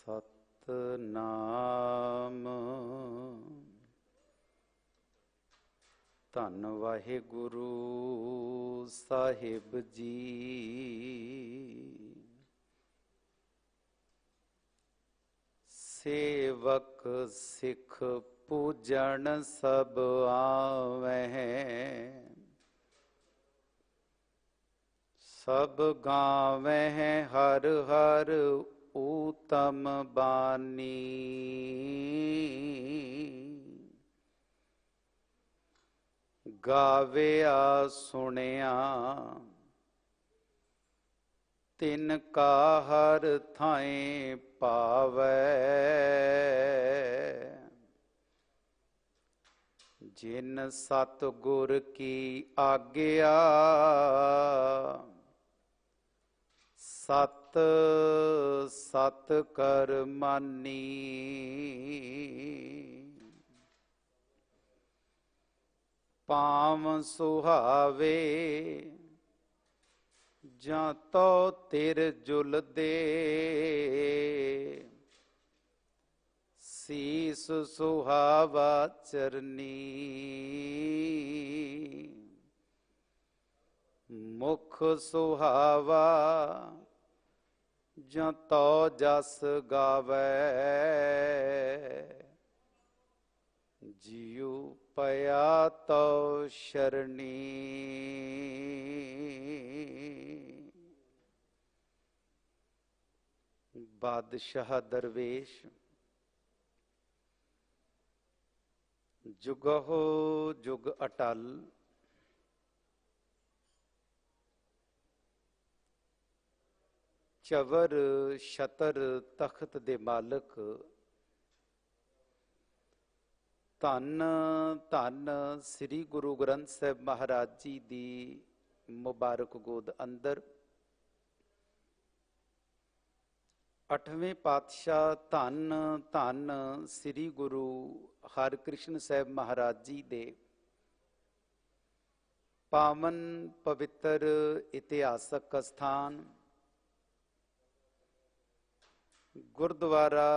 ਸਤਨਾਮ ਧੰਨ ਵਾਹਿਗੁਰੂ ਸਾਹਿਬ ਜੀ। ਸੇਵਕ ਸਿੱਖ ਪੂਜਣ ਸਭ ਆਵਹਿ, ਸਭ ਗਾਵਹਿ ਹਰ ਹਰ ਊਤਮ ਬਾਣੀ। ਗਾਵਿਆ ਸੁਣਿਆ ਤਿਨ ਕਾ ਹਰ ਥਾਏ ਪਾਵੈ, ਜਿਨ ਸਤਿਗੁਰ ਕੀ ਆਗਿਆ ਸਤ ਸਤ ਕਰ ਮਾਨੀ। ਪਾਵ ਸੁਹਾਵੇ ਜਾਂ ਤੋ ਤਿਰ ਜੁਲਦੇ, ਸੀਸ ਸੁਹਾਵਾ ਚਰਨੀ। ਮੁਖ ਸੁਹਾਵਾ ਜਾਂ ਤੋ ਜਸ ਗਾਵੈ, ਜਿਉ ਪਿਆ ਤੋ ਸ਼ਰਣੀ। ਬਾਦਸ਼ਾਹ ਦਰਵੇਸ਼ ਜੁਗਹੁ ਜੁਗ ਅਟਲ, ਚਵਰ ਛਤਰ ਤਖਤ ਦੇ ਮਾਲਕ, ਧੰਨ ਧੰਨ ਸ੍ਰੀ ਗੁਰੂ ਗ੍ਰੰਥ ਸਾਹਿਬ ਮਹਾਰਾਜ ਜੀ ਦੀ ਮੁਬਾਰਕ ਗੋਦ ਅੰਦਰ 8ਵੇਂ ਪਾਤਸ਼ਾਹ ਧੰਨ ਧੰਨ ਸ੍ਰੀ ਗੁਰੂ ਹਰਿਕ੍ਰਿਸ਼ਨ ਸਾਹਿਬ ਮਹਾਰਾਜ ਜੀ ਦੇ ਪਾਵਨ ਪਵਿੱਤਰ ਇਤਿਹਾਸਕ ਅਸਥਾਨ ਗੁਰਦੁਆਰਾ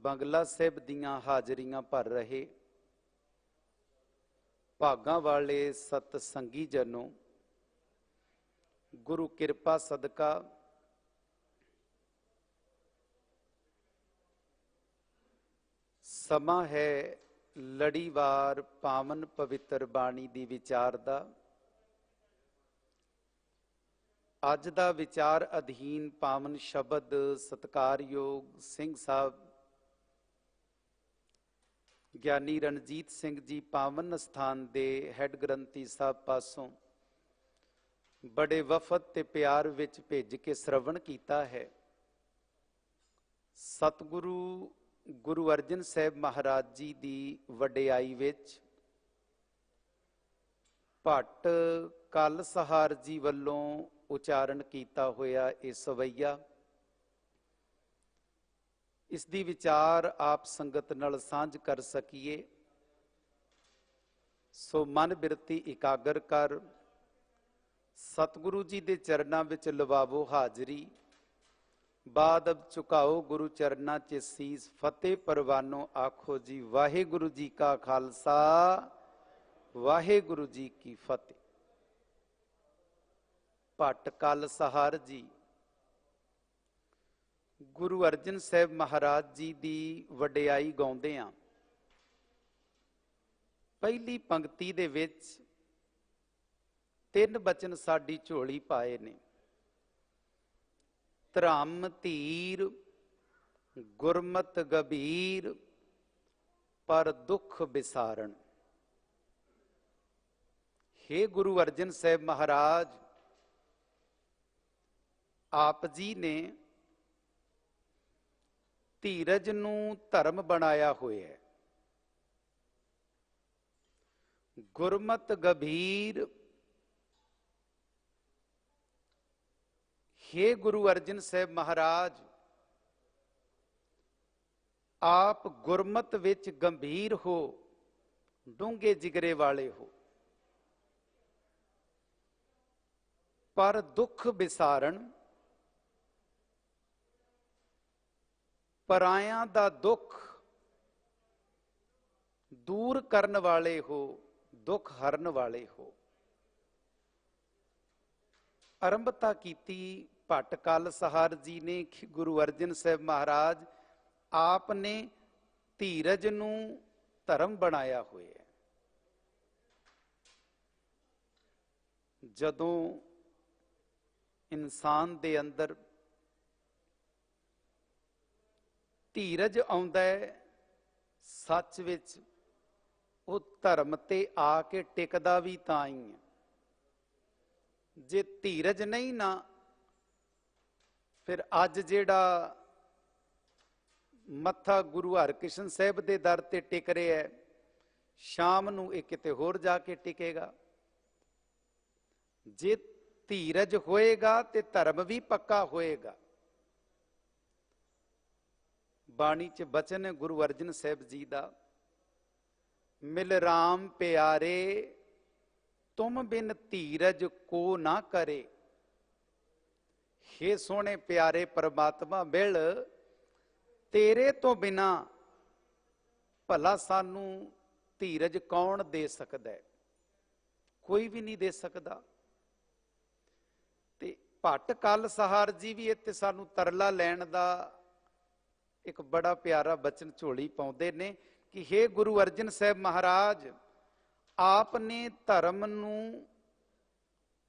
ਬੰਗਲਾ ਸਾਹਿਬ ਦੀਆਂ ਹਾਜ਼ਰੀਆਂ ਭਰ ਰਹੇ ਭਾਗਾਂ ਵਾਲੇ ਸਤਸੰਗੀ ਜਨੋ, ਗੁਰੂ ਕਿਰਪਾ ਸਦਕਾ ਸਮਾਂ ਹੈ ਲੜੀਵਾਰ ਪਾਵਨ ਪਵਿੱਤਰ ਬਾਣੀ ਦੀ ਵਿਚਾਰ ਦਾ। ਅੱਜ ਦਾ ਵਿਚਾਰ ਅਧੀਨ ਪਾਵਨ ਸ਼ਬਦ ਸਤਿਕਾਰਯੋਗ ਸਿੰਘ ਸਾਹਿਬ ਗਿਆਨੀ ਰਣਜੀਤ ਸਿੰਘ ਜੀ ਪਾਵਨ ਅਸਥਾਨ ਦੇ ਹੈੱਡ ਗ੍ਰੰਥੀ ਸਾਹਿਬ ਪਾਸੋਂ ਬੜੇ ਵਫਦ ਤੇ ਪਿਆਰ ਵਿੱਚ ਭੇਜ ਕੇ ਸ਼ਰਵਣ ਕੀਤਾ ਹੈ। ਸਤਿਗੁਰੂ ਗੁਰੂ ਅਰਜਨ ਸਾਹਿਬ ਮਹਾਰਾਜ ਜੀ ਦੀ ਵਡਿਆਈ ਵਿੱਚ ਭੱਟ ਕਲ ਸਹਾਰ ਜੀ ਵੱਲੋਂ ਉਚਾਰਨ ਕੀਤਾ ਹੋਇਆ ਇਹ ਸਵਈਆ, ਇਸ ਦੀ ਵਿਚਾਰ ਆਪ ਸੰਗਤ ਨਾਲ ਸਾਂਝ ਕਰ ਸਕੀਏ। ਸੋ ਮਨ ਬਿਰਤੀ ਇਕਾਗਰ ਕਰ ਸਤਿਗੁਰੂ ਜੀ ਦੇ ਚਰਨਾਂ ਵਿੱਚ ਲਵਾਵੋ ਹਾਜ਼ਰੀ। ਬਾਦ ਅਬ ਝੁਕਾਓ ਗੁਰੂ ਚਰਨਾਂ 'ਚ ਸੀਸ, ਫਤਿਹ ਪਰਵਾਨੋ ਆਖੋ ਜੀ ਵਾਹਿਗੁਰੂ ਜੀ ਕਾ ਖਾਲਸਾ ਵਾਹਿਗੁਰੂ ਜੀ ਕੀ ਫਤਿਹ। ਭੱਟ ਕਲ ਸਹਾਰ ਜੀ ਗੁਰੂ ਅਰਜਨ ਸਾਹਿਬ ਮਹਾਰਾਜ ਜੀ ਦੀ ਵਡਿਆਈ ਗਾਉਂਦੇ ਆ। ਪਹਿਲੀ ਪੰਕਤੀ ਦੇ ਵਿੱਚ 3 ਬਚਨ ਸਾਡੀ ਝੋਲੀ ਪਾਏ ਨੇ। ਧਰਮ ਧੀਰ ਗੁਰਮਤ ਗੰਭੀਰ ਪਰ ਦੁੱਖ ਵਿਸਾਰਨ। ਹੇ ਗੁਰੂ ਅਰਜਨ ਸਾਹਿਬ ਮਹਾਰਾਜ, ਆਪ ਜੀ ਨੇ ਧੀਰਜ ਨੂੰ ਧਰਮ ਬਣਾਇਆ ਹੋਇਆ ਹੈ। ਗੁਰਮਤ ਗੰਭੀਰ, ਹੇ ਗੁਰੂ ਅਰਜਨ ਸਾਹਿਬ ਮਹਾਰਾਜ, ਆਪ ਗੁਰਮਤ ਵਿੱਚ ਗੰਭੀਰ ਹੋ, ਡੂੰਘੇ ਜਿਗਰੇ ਵਾਲੇ ਹੋ, ਪਰ ਦੁੱਖ ਵਿਸਾਰਨ। ਪਰਾਇਆਂ ਦਾ ਦੁੱਖ ਦੂਰ ਕਰਨ ਵਾਲੇ ਹੋ, ਦੁੱਖ ਹਰਨ ਵਾਲੇ ਹੋ। ਆਰੰਭਤਾ ਕੀਤੀ ਭੱਟ ਕਲ ਸਹਾਰ ਜੀ ਨੇ। ਗੁਰੂ ਅਰਜਨ ਸਾਹਿਬ ਮਹਾਰਾਜ ਆਪ ਨੇ ਧੀਰਜ ਨੂੰ ਧਰਮ ਬਣਾਇਆ ਹੋਇਆ ਹੈ। ਜਦੋਂ ਇਨਸਾਨ ਦੇ ਅੰਦਰ ਧੀਰਜ ਆਉਂਦਾ ਹੈ, ਸੱਚ ਵਿੱਚ ਉਹ ਧਰਮ ਤੇ ਆ ਕੇ ਟਿਕਦਾ ਵੀ ਤਾਂ ਹੀ ਹੈ। ਜੇ ਧੀਰਜ ਨਹੀਂ ਨਾ, ਫਿਰ ਅੱਜ ਜਿਹੜਾ ਮੱਥਾ ਗੁਰੂ ਹਰਕ੍ਰਿਸ਼ਨ ਸਾਹਿਬ ਦੇ ਦਰ ਤੇ ਟਿਕ ਰਿਹਾ ਹੈ, ਸ਼ਾਮ ਨੂੰ ਇਹ ਕਿਤੇ ਹੋਰ ਜਾ ਕੇ ਟਿਕੇਗਾ। ਜੇ ਧੀਰਜ ਹੋਏਗਾ ਤੇ ਧਰਮ ਵੀ ਪੱਕਾ ਹੋਏਗਾ। ਬਾਣੀ ਚ ਬਚਨ ਹੈ ਗੁਰੂ ਅਰਜਨ ਸਾਹਿਬ ਜੀ ਦਾ, ਮਿਲ ਰਾਮ ਪਿਆਰੇ ਤੁਮ ਬਿਨ ਧੀਰਜ ਕੋ ਨਾ ਕਰੇ। ਹੇ ਸੋਹਣੇ ਪਿਆਰੇ ਪਰਮਾਤਮਾ, ਮਿਲ ਤੇਰੇ ਤੋਂ ਬਿਨਾ ਭਲਾ ਸਾਨੂੰ ਧੀਰਜ ਕੌਣ ਦੇ ਸਕਦਾ ਹੈ? ਕੋਈ ਵੀ ਨਹੀਂ ਦੇ ਸਕਦਾ। ਤੇ ਭੱਟ ਕਲ ਸਹਾਰ ਜੀ ਵੀ ਇੱਥੇ ਸਾਨੂੰ ਤਰਲਾ ਲੈਣ ਦਾ ਇੱਕ ਬੜਾ ਪਿਆਰਾ ਬਚਨ ਝੋਲੀ ਪਾਉਂਦੇ ਨੇ ਕਿ ਹੇ ਗੁਰੂ ਅਰਜਨ ਸਾਹਿਬ ਮਹਾਰਾਜ, ਆਪ ਨੇ ਧਰਮ ਨੂੰ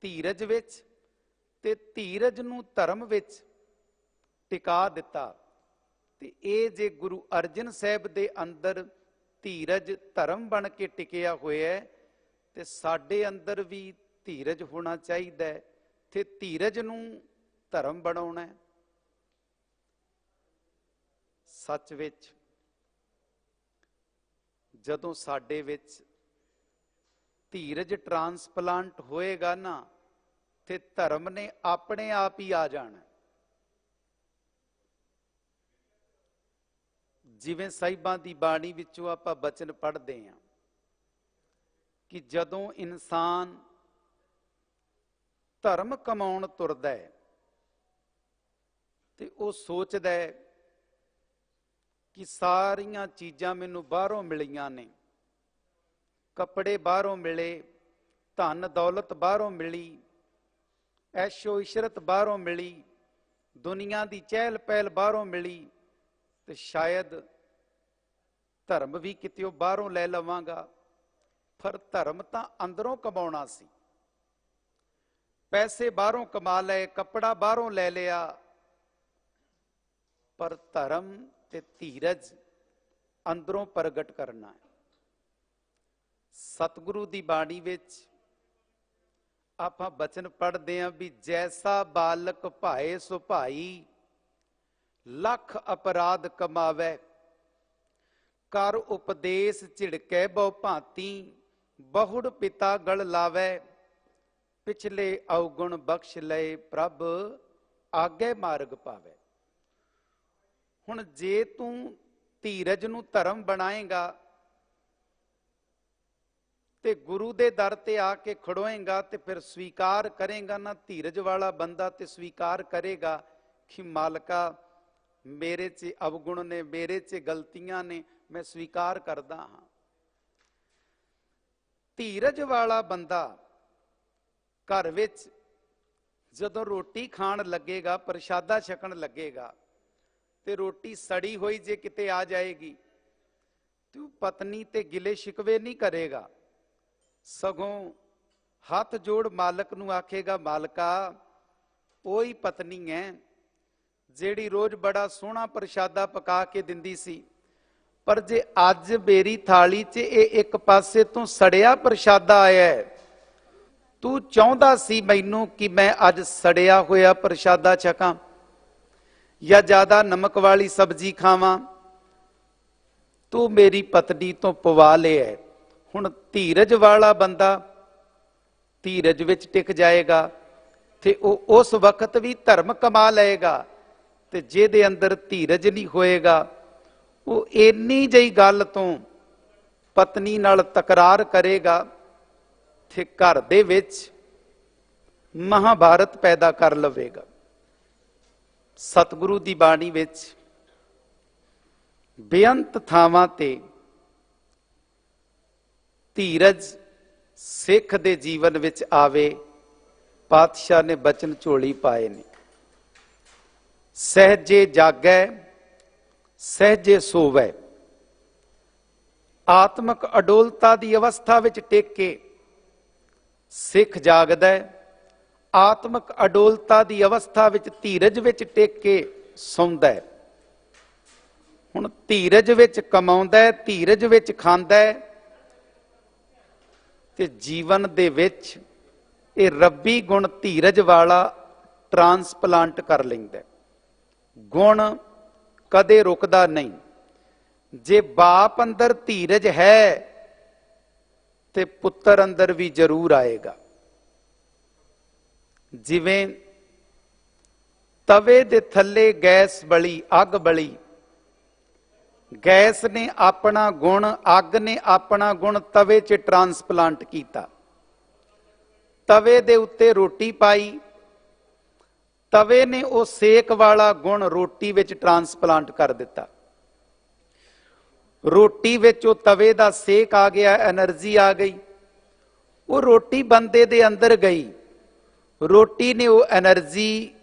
ਧੀਰਜ ਵਿੱਚ ਤੇ ਧੀਰਜ ਨੂੰ ਧਰਮ ਵਿੱਚ ਟਿਕਾ ਦਿੱਤਾ। ਤੇ ਇਹ ਜੇ ਗੁਰੂ ਅਰਜਨ ਸਾਹਿਬ ਦੇ ਅੰਦਰ ਧੀਰਜ ਧਰਮ ਬਣ ਕੇ ਟਿਕਿਆ ਹੋਇਆ ਹੈ, ਤੇ ਸਾਡੇ ਅੰਦਰ ਵੀ ਧੀਰਜ ਹੋਣਾ ਚਾਹੀਦਾ ਹੈ ਤੇ ਧੀਰਜ ਨੂੰ ਧਰਮ ਬਣਾਉਣਾ ਹੈ। ਸੱਚ ਵਿੱਚ ਜਦੋਂ ਸਾਡੇ ਵਿੱਚ ਧੀਰਜ ਟਰਾਂਸਪਲਾਂਟ ਹੋਏਗਾ ਨਾ, ਤੇ ਧਰਮ ਨੇ ਆਪਣੇ ਆਪ ਹੀ ਆ ਜਾਣਾ। ਜਿਵੇਂ ਸਾਹਿਬਾਂ ਦੀ ਬਾਣੀ ਵਿੱਚੋਂ ਆਪਾਂ ਬਚਨ ਪੜ੍ਹਦੇ ਹਾਂ ਕਿ ਜਦੋਂ ਇਨਸਾਨ ਧਰਮ ਕਮਾਉਣ ਤੁਰਦਾ ਹੈ ਤੇ ਉਹ ਸੋਚਦਾ ਹੈ ਕਿ ਸਾਰੀਆਂ ਚੀਜ਼ਾਂ ਮੈਨੂੰ ਬਾਹਰੋਂ ਮਿਲੀਆਂ ਨੇ, ਕੱਪੜੇ ਬਾਹਰੋਂ ਮਿਲੇ, ਧਨ ਦੌਲਤ ਬਾਹਰੋਂ ਮਿਲੀ, ਐਸ਼ੋ ਇਸ਼ਰਤ ਬਾਹਰੋਂ ਮਿਲੀ, ਦੁਨੀਆ ਦੀ ਚਹਿਲ ਪਹਿਲ ਬਾਹਰੋਂ ਮਿਲੀ, ਤੇ ਸ਼ਾਇਦ ਧਰਮ ਵੀ ਕਿਤੇ ਬਾਹਰੋਂ ਲੈ ਲਵਾਂਗਾ। ਪਰ ਧਰਮ ਤਾਂ ਅੰਦਰੋਂ ਕਮਾਉਣਾ ਸੀ। ਪੈਸੇ ਬਾਹਰੋਂ ਕਮਾ ਲਏ, ਕੱਪੜਾ ਬਾਹਰੋਂ ਲੈ ਲਿਆ, ਪਰ ਧਰਮ ਤੇ ਧੀਰਜ ਅੰਦਰੋਂ ਪ੍ਰਗਟ ਕਰਨਾ ਹੈ। ਸਤਿਗੁਰੂ ਦੀ ਬਾਣੀ ਵਿੱਚ ਆਪਾਂ ਬਚਨ ਪੜ੍ਹਦੇ ਹਾਂ ਵੀ ਜੈਸਾ ਬਾਲਕ ਭਾਏ ਸੋ ਭਾਈ, ਲੱਖ ਅਪਰਾਧ ਕਮਾਵੇ, ਕਰ ਉਪਦੇਸ਼ ਝਿੜਕੈ ਬਹੁ ਭਾਂਤੀ, ਬਹੁੜ ਪਿਤਾ ਗਲ ਲਾਵੇ, ਪਿਛਲੇ ਔਗੁਣ ਬਖਸ਼ ਲਏ ਪ੍ਰਭ, ਆਗੇ ਮਾਰਗ ਪਾਵੇ। ਹੁਣ ਜੇ ਤੂੰ ਧੀਰਜ ਨੂੰ ਧਰਮ ਬਣਾਏਗਾ ਤੇ ਗੁਰੂ ਦੇ ਦਰ ਤੇ ਆ ਕੇ ਖੜੋਏਗਾ, ਤੇ ਫਿਰ ਸਵੀਕਾਰ ਕਰੇਗਾ ਨਾ, ਧੀਰਜ ਵਾਲਾ ਬੰਦਾ ਤੇ ਸਵੀਕਾਰ ਕਰੇਗਾ ਕਿ ਮਾਲਕਾ ਮੇਰੇ 'ਚ ਅਵਗੁਣ ਨੇ, ਮੇਰੇ 'ਚ ਗਲਤੀਆਂ ਨੇ, ਮੈਂ ਸਵੀਕਾਰ ਕਰਦਾ ਹਾਂ। ਧੀਰਜ ਵਾਲਾ ਬੰਦਾ ਘਰ ਵਿੱਚ ਜਦੋਂ ਰੋਟੀ ਖਾਣ ਲੱਗੇਗਾ, ਪ੍ਰਸ਼ਾਦਾ ਛਕਣ ਲੱਗੇਗਾ, ਤੇ ਰੋਟੀ ਸੜੀ ਹੋਈ ਜੇ ਕਿਤੇ ਆ ਜਾਏਗੀ, ਤੇ ਉਹ ਪਤਨੀ ਤੇ ਗਿਲੇ ਸ਼ਿਕਵੇ ਨਹੀਂ ਕਰੇਗਾ, ਸਗੋਂ ਹੱਥ ਜੋੜ ਮਾਲਕ ਨੂੰ ਆਖੇਗਾ, ਮਾਲਕਾ ਉਹੀ ਪਤਨੀ ਹੈ ਜਿਹੜੀ ਰੋਜ਼ ਬੜਾ ਸੋਹਣਾ ਪ੍ਰਸ਼ਾਦਾ ਪਕਾ ਕੇ ਦਿੰਦੀ ਸੀ, ਪਰ ਜੇ ਅੱਜ ਮੇਰੀ ਥਾਲੀ 'ਚ ਇਹ ਇੱਕ ਪਾਸੇ ਤੋਂ ਸੜਿਆ ਪ੍ਰਸ਼ਾਦਾ ਆਇਆ ਹੈ, ਤੂੰ ਚਾਹੁੰਦਾ ਸੀ ਮੈਨੂੰ ਕਿ ਮੈਂ ਅੱਜ ਸੜਿਆ ਹੋਇਆ ਪ੍ਰਸ਼ਾਦਾ ਛਕਾਂ ਜਾਂ ਜ਼ਿਆਦਾ ਨਮਕ ਵਾਲੀ ਸਬਜ਼ੀ ਖਾਵਾਂ, ਤੂੰ ਮੇਰੀ ਪਤਨੀ ਤੋਂ ਪਵਾ ਲਿਆ। ਹੁਣ ਧੀਰਜ ਵਾਲਾ ਬੰਦਾ ਧੀਰਜ ਵਿੱਚ ਟਿਕ ਜਾਏਗਾ ਤੇ ਉਹ ਉਸ ਵਕਤ ਵੀ ਧਰਮ ਕਮਾ ਲਏਗਾ। ਤੇ ਜਿਹਦੇ ਅੰਦਰ ਧੀਰਜ ਨਹੀਂ ਹੋਏਗਾ, ਉਹ ਇੰਨੀ ਜਿਹੀ ਗੱਲ ਤੋਂ ਪਤਨੀ ਨਾਲ ਤਕਰਾਰ ਕਰੇਗਾ ਤੇ ਘਰ ਦੇ ਵਿੱਚ ਮਹਾਭਾਰਤ ਪੈਦਾ ਕਰ ਲਵੇਗਾ। ਸਤਿਗੁਰੂ ਦੀ ਬਾਣੀ ਵਿੱਚ ਬੇਅੰਤ ਥਾਵਾਂ ਤੇ ਧੀਰਜ ਸਿੱਖ ਦੇ ਜੀਵਨ ਵਿੱਚ ਆਵੇ, ਪਾਤਸ਼ਾਹ ਨੇ ਬਚਨ ਝੋਲੀ ਪਾਏ ਨੇ। ਸਹਿਜੇ ਜਾਗੈ ਸਹਿਜੇ ਸੋਵੈ। ਆਤਮਕ ਅਡੋਲਤਾ ਦੀ ਅਵਸਥਾ ਵਿੱਚ ਟਿਕ ਕੇ ਸਿੱਖ ਜਾਗਦਾ ਹੈ, ਆਤਮਕ ਅਡੋਲਤਾ ਦੀ ਅਵਸਥਾ ਵਿੱਚ ਧੀਰਜ ਵਿੱਚ ਟਿਕ ਕੇ ਸੌਂਦਾ ਹੈ। ਹੁਣ ਧੀਰਜ ਵਿੱਚ ਕਮਾਉਂਦਾ ਹੈ, ਧੀਰਜ ਵਿੱਚ ਖਾਂਦਾ ਹੈ, ਤੇ ਜੀਵਨ ਦੇ ਵਿੱਚ ਇਹ ਰੱਬੀ ਗੁਣ ਧੀਰਜ ਵਾਲਾ ਟਰਾਂਸਪਲਾਂਟ ਕਰ ਲੈਂਦਾ। ਗੁਣ ਕਦੇ ਰੁਕਦਾ ਨਹੀਂ। ਜੇ ਬਾਪ ਅੰਦਰ ਧੀਰਜ ਹੈ ਤੇ ਪੁੱਤਰ ਅੰਦਰ ਵੀ ਜ਼ਰੂਰ ਆਏਗਾ। ਜਿਵੇਂ ਤਵੇ ਦੇ ਥੱਲੇ ਗੈਸ ਬਲੀ, ਅੱਗ ਬਲੀ, ਗੈਸ ਨੇ ਆਪਣਾ ਗੁਣ, ਅੱਗ ਨੇ ਆਪਣਾ ਗੁਣ ਤਵੇ 'ਚ ਟਰਾਂਸਪਲਾਂਟ ਕੀਤਾ। ਤਵੇ ਦੇ ਉੱਤੇ ਰੋਟੀ ਪਾਈ, ਤਵੇ ਨੇ ਉਹ ਸੇਕ ਵਾਲਾ ਗੁਣ ਰੋਟੀ ਵਿੱਚ ਟਰਾਂਸਪਲਾਂਟ ਕਰ ਦਿੱਤਾ। ਰੋਟੀ ਵਿੱਚ ਉਹ ਤਵੇ ਦਾ ਸੇਕ ਆ ਗਿਆ, એનર્ਜੀ ਆ ਗਈ, ਉਹ ਰੋਟੀ ਬੰਦੇ ਦੇ ਅੰਦਰ ਗਈ। ਰੋਟੀ ਨੇ ਉਹ એનર્ਜੀ,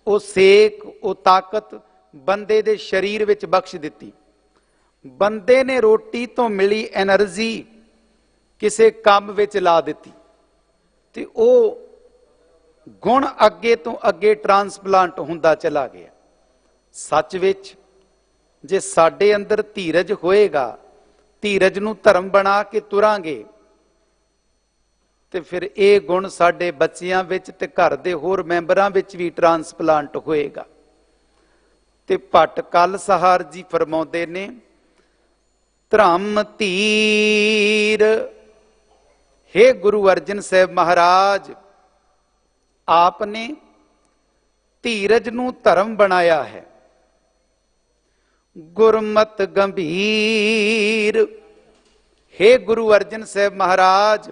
ਉਹ ਸੇਕ, ਉਹ ਤਾਕਤ ਬੰਦੇ ਦੇ ਸਰੀਰ ਵਿੱਚ ਬਖਸ਼ ਦਿੱਤੀ। ਬੰਦੇ ਨੇ ਰੋਟੀ ਤੋਂ ਮਿਲੀ એનર્ਜੀ ਕਿਸੇ ਕੰਮ ਵਿੱਚ ਲਾ ਦਿੱਤੀ ਤੇ ਉਹ ਗੁਣ ਅੱਗੇ ਤੋਂ ਅੱਗੇ ਟਰਾਂਸਪਲਾਂਟ ਹੁੰਦਾ ਚਲਾ ਗਿਆ। ਸੱਚ ਵਿੱਚ ਜੇ ਸਾਡੇ ਅੰਦਰ ਧੀਰਜ ਹੋਏਗਾ, ਧੀਰਜ ਨੂੰ ਧਰਮ ਬਣਾ ਕੇ ਤੁਰਾਂਗੇ, ਤੇ ਫਿਰ ਇਹ ਗੁਣ ਸਾਡੇ ਬੱਚਿਆਂ ਵਿੱਚ ਤੇ ਘਰ ਦੇ ਹੋਰ ਮੈਂਬਰਾਂ ਵਿੱਚ ਵੀ ਟਰਾਂਸਪਲਾਂਟ ਹੋਏਗਾ। ਤੇ ਭੱਟ ਕਲਸਹਾਰ ਜੀ ਫਰਮਾਉਂਦੇ ਨੇ, ਧਰਮ ਧੀਰ, हे ਗੁਰੂ ਅਰਜਨ ਸਾਹਿਬ ਮਹਾਰਾਜ, ਆਪ ਨੇ ਧੀਰਜ ਨੂੰ ਧਰਮ ਬਣਾਇਆ ਹੈ। ਗੁਰਮਤ ਗੰਭੀਰ, हे ਗੁਰੂ ਅਰਜਨ ਸਾਹਿਬ ਮਹਾਰਾਜ,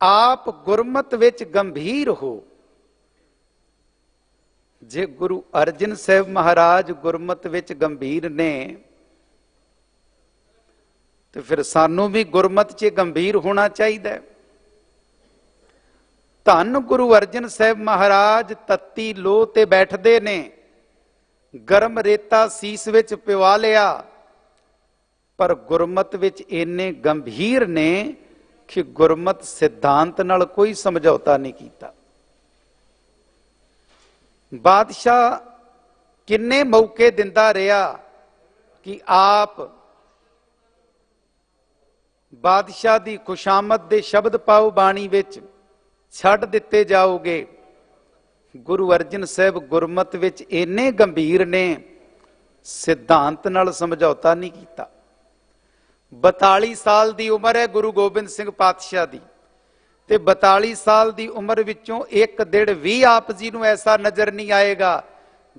ਆਪ ਗੁਰਮਤ ਵਿੱਚ ਗੰਭੀਰ ਹੋ। ਜੇ ਗੁਰੂ ਅਰਜਨ ਸਾਹਿਬ ਮਹਾਰਾਜ ਗੁਰਮਤ ਵਿੱਚ ਗੰਭੀਰ ਨੇ, ਤੇ ਫਿਰ ਸਾਨੂੰ ਵੀ ਗੁਰਮਤ 'ਚ ਗੰਭੀਰ ਹੋਣਾ ਚਾਹੀਦਾ ਹੈ। ਧੰਨ ਗੁਰੂ ਅਰਜਨ ਸਾਹਿਬ ਮਹਾਰਾਜ ਤੱਤੀ ਲੋਹ ਤੇ ਬੈਠਦੇ ਨੇ, ਗਰਮ ਰੇਤਾ ਸੀਸ ਵਿੱਚ ਪਿਵਾ ਲਿਆ, ਪਰ ਗੁਰਮਤ ਵਿੱਚ ਇੰਨੇ ਗੰਭੀਰ ਨੇ ਕਿ ਗੁਰਮਤ ਸਿਧਾਂਤ ਨਾਲ ਕੋਈ ਸਮਝੌਤਾ ਨਹੀਂ ਕੀਤਾ। ਬਾਦਸ਼ਾਹ ਕਿੰਨੇ ਮੌਕੇ ਦਿੰਦਾ ਰਿਹਾ ਕਿ ਆਪ ਬਾਦਸ਼ਾਹ ਦੀ ਖੁਸ਼ਾਮਦ ਦੇ ਸ਼ਬਦ ਪਾਓ ਬਾਣੀ ਵਿੱਚ, ਛੱਡ ਦਿੱਤੇ ਜਾਓਗੇ। ਗੁਰੂ ਅਰਜਨ ਸਾਹਿਬ ਗੁਰਮਤ ਵਿੱਚ ਇੰਨੇ ਗੰਭੀਰ ਨੇ, ਸਿਧਾਂਤ ਨਾਲ ਸਮਝੌਤਾ ਨਹੀਂ ਕੀਤਾ। 42 ਸਾਲ ਦੀ ਉਮਰ ਹੈ ਗੁਰੂ ਗੋਬਿੰਦ ਸਿੰਘ ਪਾਤਸ਼ਾਹ ਦੀ, ਤੇ 42 ਸਾਲ ਦੀ ਉਮਰ ਵਿੱਚੋਂ ਇੱਕ ਦਿਨ ਵੀ ਆਪ ਜੀ ਨੂੰ ਐਸਾ ਨਜ਼ਰ ਨਹੀਂ ਆਏਗਾ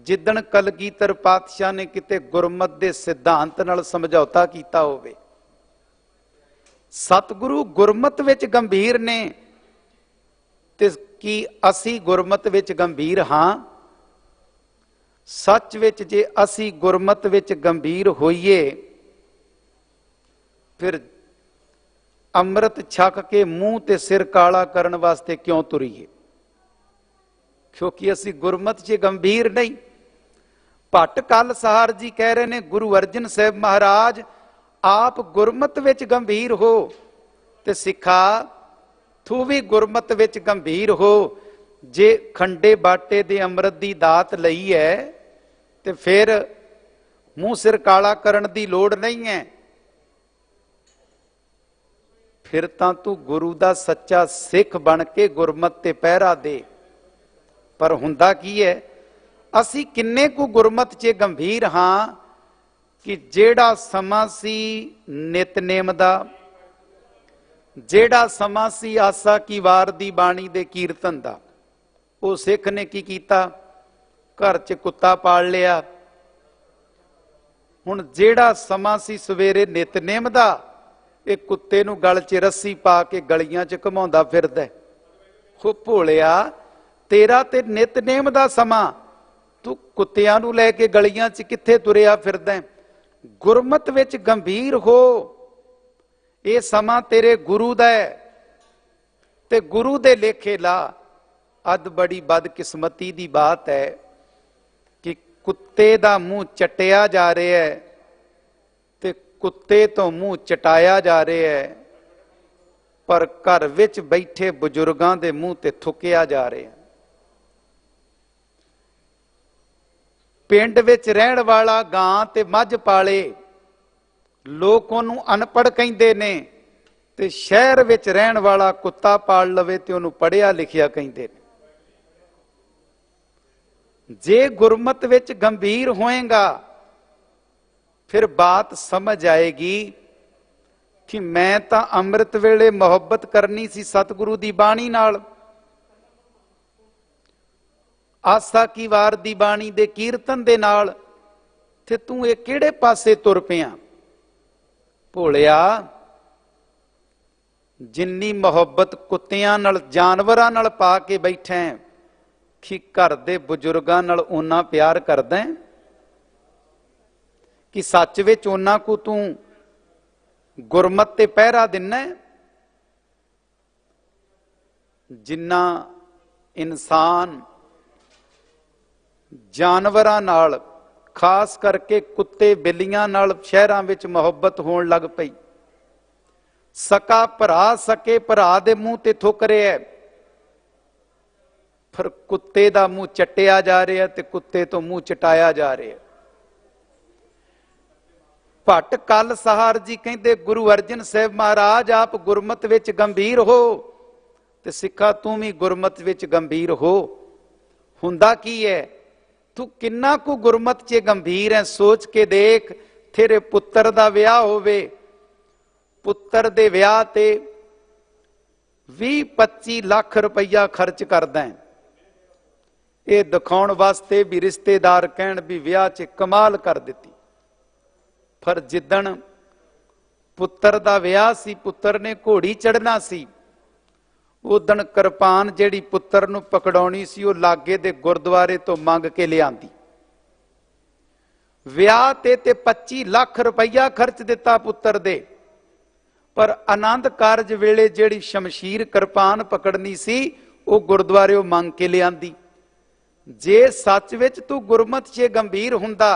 ਜਿੱਦਣ ਕਲਗੀਧਰ ਪਾਤਸ਼ਾਹ ਨੇ ਕਿਤੇ ਗੁਰਮਤ ਦੇ ਸਿਧਾਂਤ ਨਾਲ ਸਮਝੌਤਾ ਕੀਤਾ ਹੋਵੇ। ਸਤਿਗੁਰੂ ਗੁਰਮਤ ਵਿੱਚ ਗੰਭੀਰ ਨੇ, ਤੇ ਕੀ ਅਸੀਂ ਗੁਰਮਤ ਵਿੱਚ ਗੰਭੀਰ ਹਾਂ? ਸੱਚ ਵਿੱਚ ਜੇ ਅਸੀਂ ਗੁਰਮਤ ਵਿੱਚ ਗੰਭੀਰ ਹੋਈਏ, ਫਿਰ ਅੰਮ੍ਰਿਤ ਛਕ ਕੇ ਮੂੰਹ ਤੇ ਸਿਰ ਕਾਲਾ ਕਰਨ ਵਾਸਤੇ ਕਿਉਂ ਤੁਰੀਏ? ਕਿਉਂਕਿ ਅਸੀਂ ਗੁਰਮਤ 'ਚ ਗੰਭੀਰ ਨਹੀਂ। ਭੱਟ ਕਲਸਹਾਰ ਜੀ ਕਹਿ ਰਹੇ ਨੇ, ਗੁਰੂ ਅਰਜਨ ਸਾਹਿਬ ਮਹਾਰਾਜ ਆਪ ਗੁਰਮਤ ਵਿੱਚ ਗੰਭੀਰ ਹੋ, ਤੇ ਸਿੱਖਾ ਤੂੰ ਵੀ ਗੁਰਮਤ ਵਿੱਚ ਗੰਭੀਰ ਹੋ। ਜੇ ਖੰਡੇ ਬਾਟੇ ਦੇ ਅੰਮ੍ਰਿਤ ਦੀ ਦਾਤ ਲਈ ਹੈ, ਤੇ ਫਿਰ ਮੂੰਹ ਸਿਰ ਕਾਲਾ ਕਰਨ ਦੀ ਲੋੜ ਨਹੀਂ ਹੈ। ਫਿਰ ਤਾਂ ਤੂੰ ਗੁਰੂ ਦਾ ਸੱਚਾ ਸਿੱਖ ਬਣ ਕੇ ਗੁਰਮਤ ਤੇ ਪਹਿਰਾ ਦੇ। ਪਰ ਹੁੰਦਾ ਕੀ ਹੈ, ਅਸੀਂ ਕਿੰਨੇ ਕੁ ਗੁਰਮਤ 'ਚ ਗੰਭੀਰ ਹਾਂ ਕਿ ਜਿਹੜਾ ਸਮਾਂ ਸੀ ਨਿਤਨੇਮ ਦਾ, ਜਿਹੜਾ ਸਮਾਂ ਸੀ ਆਸਾ ਕੀ ਵਾਰ ਦੀ ਬਾਣੀ ਦੇ ਕੀਰਤਨ ਦਾ, ਉਹ ਸਿੱਖ ਨੇ ਕੀ ਕੀਤਾ? ਘਰ 'ਚ ਕੁੱਤਾ ਪਾਲ ਲਿਆ। ਹੁਣ ਜਿਹੜਾ ਸਮਾਂ ਸੀ ਸਵੇਰੇ ਨਿਤਨੇਮ ਦਾ, ਇਹ ਕੁੱਤੇ ਨੂੰ ਗਲ 'ਚ ਰੱਸੀ ਪਾ ਕੇ ਗਲੀਆਂ 'ਚ ਘੁਮਾਉਂਦਾ ਫਿਰਦਾ। ਉਹ ਭੋਲਿਆ, ਤੇਰਾ ਤੇ ਨਿਤਨੇਮ ਦਾ ਸਮਾਂ, ਤੂੰ ਕੁੱਤਿਆਂ ਨੂੰ ਲੈ ਕੇ ਗਲੀਆਂ 'ਚ ਕਿੱਥੇ ਤੁਰਿਆ ਫਿਰਦਾ? ਗੁਰਮਤ ਵਿੱਚ ਗੰਭੀਰ ਹੋ। ਇਹ ਸਮਾਂ ਤੇਰੇ ਗੁਰੂ ਦਾ ਹੈ ਤੇ ਗੁਰੂ ਦੇ ਲੇਖੇ ਲਾ। ਅੱਧ ਬੜੀ ਬਦਕਿਸਮਤੀ ਦੀ ਬਾਤ ਹੈ ਕਿ ਕੁੱਤੇ ਦਾ ਮੂੰਹ ਚਟਿਆ ਜਾ ਰਿਹਾ ਹੈ ਤੇ ਕੁੱਤੇ ਤੋਂ ਮੂੰਹ ਚਟਾਇਆ ਜਾ ਰਿਹਾ ਹੈ, ਪਰ ਘਰ ਵਿੱਚ ਬੈਠੇ ਬਜ਼ੁਰਗਾਂ ਦੇ ਮੂੰਹ ਤੇ ਥੁੱਕਿਆ ਜਾ ਰਿਹਾ। ਪਿੰਡ ਵਿੱਚ ਰਹਿਣ ਵਾਲਾ ਗਾਂ ਤੇ ਮੱਝ ਪਾਲੇ, ਲੋਕ ਉਹਨੂੰ ਅਨਪੜ੍ਹ ਕਹਿੰਦੇ ਨੇ, ਤੇ ਸ਼ਹਿਰ ਵਿੱਚ ਰਹਿਣ ਵਾਲਾ ਕੁੱਤਾ ਪਾਲ ਲਵੇ ਤੇ ਉਹਨੂੰ ਪੜ੍ਹਿਆ ਲਿਖਿਆ ਕਹਿੰਦੇ ਨੇ। ਜੇ ਗੁਰਮਤ ਵਿੱਚ ਗੰਭੀਰ ਹੋਏਗਾ ਫਿਰ ਬਾਤ ਸਮਝ ਆਏਗੀ ਕਿ ਮੈਂ ਤਾਂ ਅੰਮ੍ਰਿਤ ਵੇਲੇ ਮੁਹੱਬਤ ਕਰਨੀ ਸੀ ਸਤਿਗੁਰੂ ਦੀ ਬਾਣੀ ਨਾਲ, ਆਸਾ ਕੀ ਵਾਰ ਦੀ ਬਾਣੀ ਦੇ ਕੀਰਤਨ ਦੇ ਨਾਲ, ਤੇ ਤੂੰ ਇਹ ਕਿਹੜੇ ਪਾਸੇ ਤੁਰ ਪਿਆ? ਭੋਲਿਆ, ਜਿੰਨੀ ਮੁਹੱਬਤ ਕੁੱਤਿਆਂ ਨਾਲ ਜਾਨਵਰਾਂ ਨਾਲ ਪਾ ਕੇ ਬੈਠਾ ਹੈ ਕਿ ਘਰ ਦੇ ਬਜ਼ੁਰਗਾਂ ਨਾਲ ਓਨਾ ਪਿਆਰ ਕਰਦਾ ਹੈ ਕਿ ਸੱਚ ਵਿੱਚ ਉਹਨਾਂ ਕੋ ਤੂੰ ਗੁਰਮਤ ਤੇ ਪਹਿਰਾ ਦਿੰਨਾ ਹੈ? ਜਿੰਨਾ ਇਨਸਾਨ ਜਾਨਵਰਾਂ ਨਾਲ, ਖਾਸ ਕਰਕੇ ਕੁੱਤੇ ਬਿੱਲੀਆਂ ਨਾਲ ਸ਼ਹਿਰਾਂ ਵਿੱਚ ਮੁਹੱਬਤ ਹੋਣ ਲੱਗ ਪਈ। ਸਕਾ ਭਰਾ ਸਕੇ ਭਰਾ ਦੇ ਮੂੰਹ ਤੇ ਥੁੱਕ ਰਿਹਾ, ਫਿਰ ਕੁੱਤੇ ਦਾ ਮੂੰਹ ਚੱਟਿਆ ਜਾ ਰਿਹਾ ਤੇ ਕੁੱਤੇ ਤੋਂ ਮੂੰਹ ਚਟਾਇਆ ਜਾ ਰਿਹਾ। ਭੱਟ ਕਲ ਸਹਾਰ ਜੀ ਕਹਿੰਦੇ ਗੁਰੂ ਅਰਜਨ ਸਾਹਿਬ ਮਹਾਰਾਜ ਆਪ ਗੁਰਮਤ ਵਿੱਚ ਗੰਭੀਰ ਹੋ ਤੇ ਸਿੱਖਾ ਤੂੰ ਵੀ ਗੁਰਮਤ ਵਿੱਚ ਗੰਭੀਰ ਹੋ। ਹੁੰਦਾ ਕੀ ਹੈ? ਤੂੰ ਕਿੰਨਾ ਕੁ ਗੁਰਮਤ 'ਚ ਗੰਭੀਰ ਹੈ ਸੋਚ ਕੇ ਦੇਖ। ਤੇਰੇ ਪੁੱਤਰ ਦਾ ਵਿਆਹ ਹੋਵੇ, ਪੁੱਤਰ ਦੇ ਵਿਆਹ ਤੇ 20-25 ਲੱਖ ਰੁਪਈਆ ਖਰਚ ਕਰਦਾ ਹੈ, ਇਹ ਦਿਖਾਉਣ ਵਾਸਤੇ ਵੀ ਰਿਸ਼ਤੇਦਾਰ ਕਹਿਣ ਵੀ ਵਿਆਹ 'ਚ ਕਮਾਲ ਕਰ ਦਿੱਤੀ। ਪਰ ਜਿੱਦਣ ਪੁੱਤਰ ਦਾ ਵਿਆਹ ਸੀ, ਪੁੱਤਰ ਨੇ ਘੋੜੀ ਚੜ੍ਹਨਾ ਸੀ, ਉਦਣ ਕਿਰਪਾਨ ਜਿਹੜੀ ਪੁੱਤਰ ਨੂੰ ਪਕੜਾਉਣੀ ਸੀ ਉਹ ਲਾਗੇ ਦੇ ਗੁਰਦੁਆਰੇ ਤੋਂ ਮੰਗ ਕੇ ਲਿਆਂਦੀ। ਵਿਆਹ ਤੇ 25 ਲੱਖ ਰੁਪਈਆ ਖਰਚ ਦਿੱਤਾ ਪੁੱਤਰ ਦੇ, ਪਰ ਆਨੰਦ ਕਾਰਜ ਵੇਲੇ ਜਿਹੜੀ ਸ਼ਮਸ਼ੀਰ ਕਿਰਪਾਨ ਪਕੜਨੀ ਸੀ ਉਹ ਗੁਰਦੁਆਰਿਓਂ ਮੰਗ ਕੇ ਲਿਆਂਦੀ। ਜੇ ਸੱਚ ਵਿੱਚ ਤੂੰ ਗੁਰਮਤ 'ਚ ਗੰਭੀਰ ਹੁੰਦਾ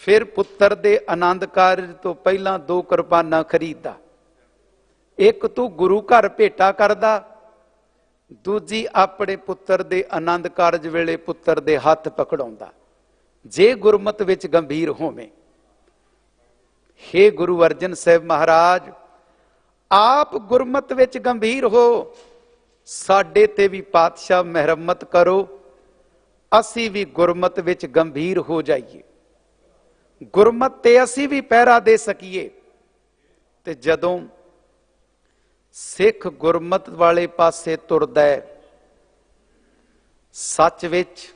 ਫਿਰ ਪੁੱਤਰ ਦੇ ਆਨੰਦ ਕਾਰਜ ਤੋਂ ਪਹਿਲਾਂ 2 ਕਿਰਪਾਨਾਂ ਖਰੀਦਦਾ। ਇੱਕ ਤੂੰ ਗੁਰੂ ਘਰ ਭੇਟਾ ਕਰਦਾ, ਦੂਜੀ ਆਪਣੇ ਪੁੱਤਰ ਦੇ ਆਨੰਦ ਕਾਰਜ ਵੇਲੇ ਪੁੱਤਰ ਦੇ ਹੱਥ ਪਕੜਾਉਂਦਾ, ਜੇ ਗੁਰਮਤ ਵਿੱਚ ਗੰਭੀਰ ਹੋਵੇਂ। ਹੇ ਗੁਰੂ ਅਰਜਨ ਸਾਹਿਬ ਮਹਾਰਾਜ, ਆਪ ਗੁਰਮਤ ਵਿੱਚ ਗੰਭੀਰ ਹੋ, ਸਾਡੇ ਤੇ ਵੀ ਪਾਤਸ਼ਾਹ ਮਿਹਰਮਤ ਕਰੋ, ਅਸੀਂ ਵੀ ਗੁਰਮਤ ਵਿੱਚ ਗੰਭੀਰ ਹੋ ਜਾਈਏ, ਗੁਰਮਤ ਤੇ ਅਸੀਂ ਵੀ ਪਹਿਰਾ ਦੇ ਸਕੀਏ। ਤੇ ਜਦੋਂ ਸਿੱਖ ਗੁਰਮਤ ਵਾਲੇ ਪਾਸੇ ਤੁਰਦਾ ਹੈ ਸੱਚ ਵਿੱਚ,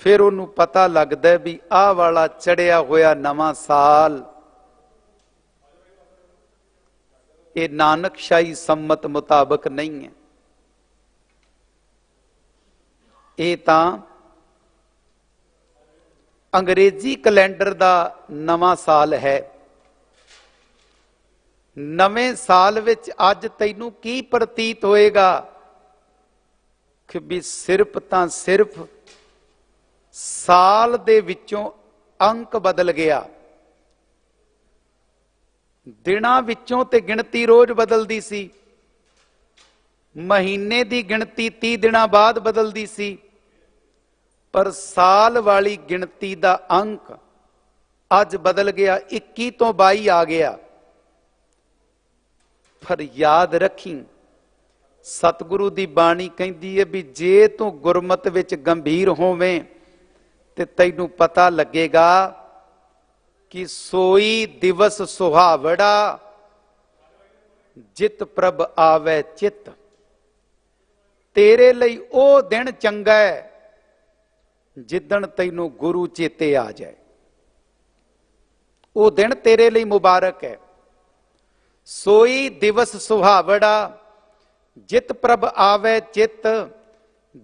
ਫਿਰ ਉਹਨੂੰ ਪਤਾ ਲੱਗਦਾ ਵੀ ਆਹ ਵਾਲਾ ਚੜਿਆ ਹੋਇਆ ਨਵਾਂ ਸਾਲ ਇਹ ਨਾਨਕਸ਼ਾਹੀ ਸੰਮਤ ਮੁਤਾਬਕ ਨਹੀਂ ਹੈ, ਇਹ ਤਾਂ ਅੰਗਰੇਜ਼ੀ ਕੈਲੰਡਰ ਦਾ ਨਵਾਂ ਸਾਲ ਹੈ। ਨਵੇਂ ਸਾਲ ਵਿੱਚ ਅੱਜ ਤੈਨੂੰ ਕੀ ਪ੍ਰਤੀਤ ਹੋਏਗਾ ਕਿ ਵੀ ਸਿਰਫ ਤਾਂ ਸਿਰਫ ਸਾਲ ਦੇ ਵਿੱਚੋਂ ਅੰਕ ਬਦਲ ਗਿਆ, ਦਿਨਾਂ ਵਿੱਚੋਂ ਤੇ ਗਿਣਤੀ ਰੋਜ਼ ਬਦਲਦੀ ਸੀ, ਮਹੀਨੇ ਦੀ ਗਿਣਤੀ 30 ਦਿਨਾਂ ਬਾਅਦ ਬਦਲਦੀ ਸੀ, ਪਰ ਸਾਲ ਵਾਲੀ ਗਿਣਤੀ ਦਾ ਅੰਕ ਅੱਜ ਬਦਲ ਗਿਆ, 21 ਤੋਂ 22 ਆ ਗਿਆ। ਪਰ ਯਾਦ ਰੱਖੀ, ਸਤਿਗੁਰੂ ਦੀ ਬਾਣੀ ਕਹਿੰਦੀ ਹੈ ਵੀ ਜੇ ਤੂੰ ਗੁਰਮਤ ਵਿੱਚ ਗੰਭੀਰ ਹੋਵੇਂ ਤੇ ਤੈਨੂੰ ਪਤਾ ਲੱਗੇਗਾ ਕਿ ਸੋਈ ਦਿਵਸ ਸੁਹਾਵੜਾ ਜਿਤ ਪ੍ਰਭ ਆਵੇ ਚਿਤ। ਤੇਰੇ ਲਈ ਉਹ ਦਿਨ ਚੰਗਾ ਹੈ ਜਿੱਦਣ ਤੈਨੂੰ ਗੁਰੂ ਚੇਤੇ ਆ ਜਾਏ, ਉਹ ਦਿਨ ਤੇਰੇ ਲਈ ਮੁਬਾਰਕ ਹੈ। ਸੋਈ ਦਿਵਸ ਸੁਹਾਵੜਾ ਜਿਤ ਪ੍ਰਭ ਆਵੇ ਚਿਤ,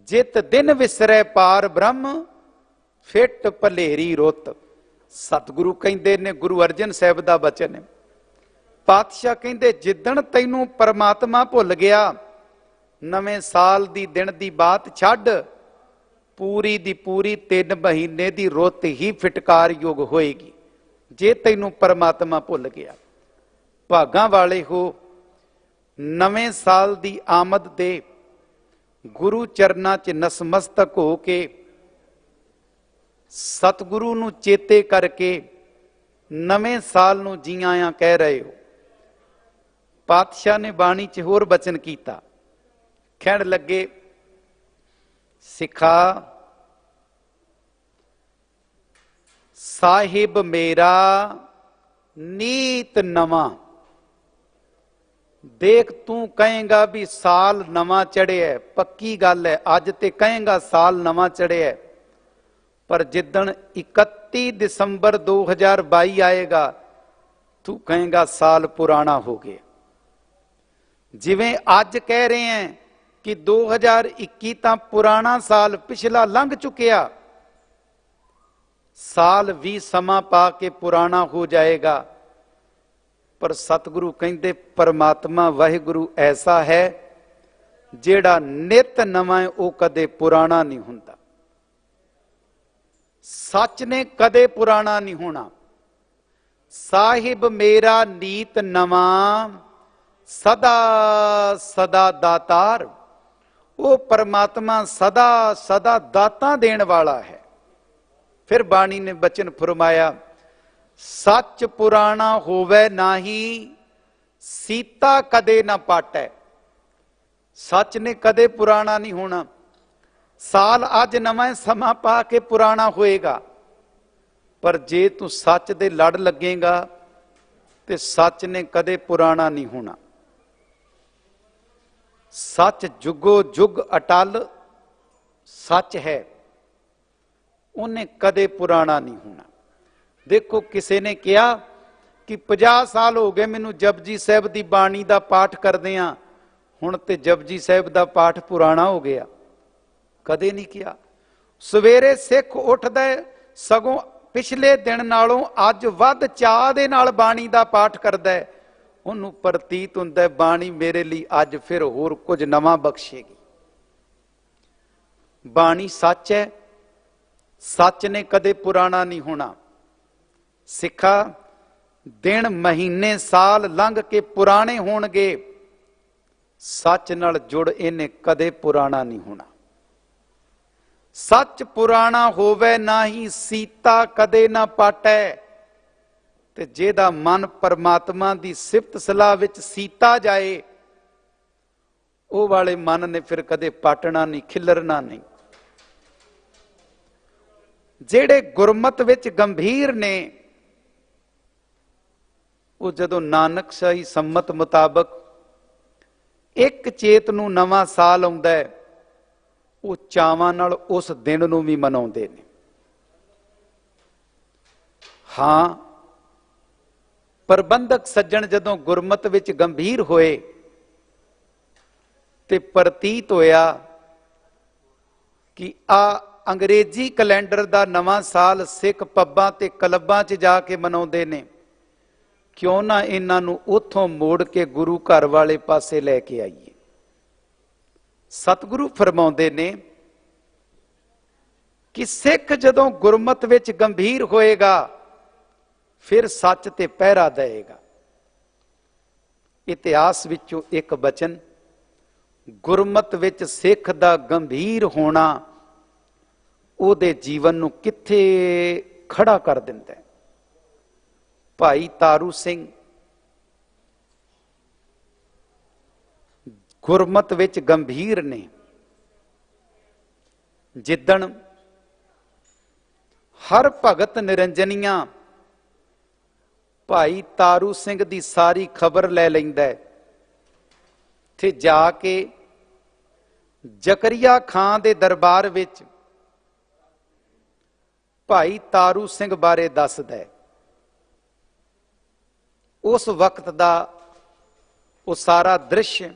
ਜਿਤ ਦਿਨ ਵਿਸਰੈ ਪਾਰ ਬ੍ਰਹਮ ਫਿਟ ਭਲੇਰੀ ਰੁੱਤ। सतगुरु कहते ने, गुरु अर्जन साहब का बचन है, पातशाह कहते जिदन तैनू परमात्मा भुल गया, नवें साल दी दिन दी बात छड्ड, पूरी दी पूरी 3 महीने दी रुत ही फिटकार योग होएगी जे तैनू परमात्मा भुल गया। भागां वाले हो, नवें साल दी आमद दे गुरु चरना च नसमस्तक हो के सतगुरु नू चेते करके नवें साल नू जी आया कह रहे हो। पातशाह ने बाणी च होर बचन कीता, कहण लगे सिखा साहिब मेरा नीत नवा, देख तू कहेगा भी साल नवा चढ़िया, पक्की गल है, अज ते कहेगा साल नवा चढ़िया, पर जिदन 31 दिसंबर 2022 आएगा तू कहेगा साल पुराना हो गया। जिवें अज कह रहे हैं कि 2021 तां पुराना साल पिछला लंघ चुकिया, साल भी समा पा के पुराना हो जाएगा, पर सतगुरु कहते परमात्मा वाहिगुरु ऐसा है जेड़ा नित नवा है, वो कदे पुराना नहीं हुंदा। सच ने कदे पुराना नहीं होना। साहिब मेरा नीत नवा, सदा सदा दातार, वो परमात्मा सदा सदा दाता देने वाला है। फिर बाणी ने बचन फरमाया, सच पुराना होवे नाही, सीता कदे ना पाटै। सच ने कदे पुराना नहीं होना। साल अज नवा समा पा के पुराना होएगा, पर जे तू सच दे लड़ लगेगा ते सच ने कदे पुराना नहीं होना। सच जुगो जुग अटल सच है, उन्हें कदे पुराना नहीं होना। देखो किसी ने कहा कि 50 साल हो गए मैनू जपजी साहब की बाणी का पाठ करदियां, हुण ते जपजी साहब का पाठ पुराना हो गया। कदे नहीं किया। सवेरे सिख उठदा सगों पिछले दिन नालों अज वध चाह दे नाल बाणी का पाठ करदा है, उन्होंने प्रतीत हुंदा है बाणी मेरे लिए अज फिर होर कुछ नवा बख्शेगी। बाणी सच है, सच ने कदे पुराना नहीं होना। सिखा दिन महीने साल लंघ के पुराने होणगे, सच नाल जुड़ इन्हें कदे पुराना नहीं होना। सच पुराना होवे नाही, सीता कदे ना पाटै। ते जेदा मन परमात्मा दी सिफत सलाह विच सीता जाए, वो वाले मन ने फिर कदे पाटना नहीं, खिलरना नहीं। जेड़े गुरमत विच गंभीर ने, वो जदों नानक शाही सम्मत मुताबक एक चेत नूं नवां साल आउंदा है, वो चावां नाल उस दिन नूं भी मनाउंदे ने। हां, प्रबंधक सज्जण जदों गुरमत विच गंभीर होए ते प्रतीत होया कि आ अंग्रेजी कैलेंडर दा नवां साल सिख पब्बां ते क्लबां च जाके मनाउंदे ने, क्यों ना इन्हां नूं उत्थों मोड़ के गुरु घर वाले पासे लैके आईए। सतगुरु फरमाउंदे ने कि सिख जदों गुरमत विच गंभीर होएगा, फिर सच ते पहरा देगा। इतिहास विचों एक बचन गुरमत विच सिख दा गंभीर होना उहदे जीवन नूं कित्थे खड़ा कर दिंदा है। भाई तारू सिंह गुरमत विच गंभीर ने। जिदन हर भगत निरंजनिया भाई तारू सिंह दी सारी खबर ले लैंदा है, थे जाके जकरिया खां दे दरबार विच भाई तारू सिंह बारे दसदा है। उस वक्त दा वो सारा दृश्य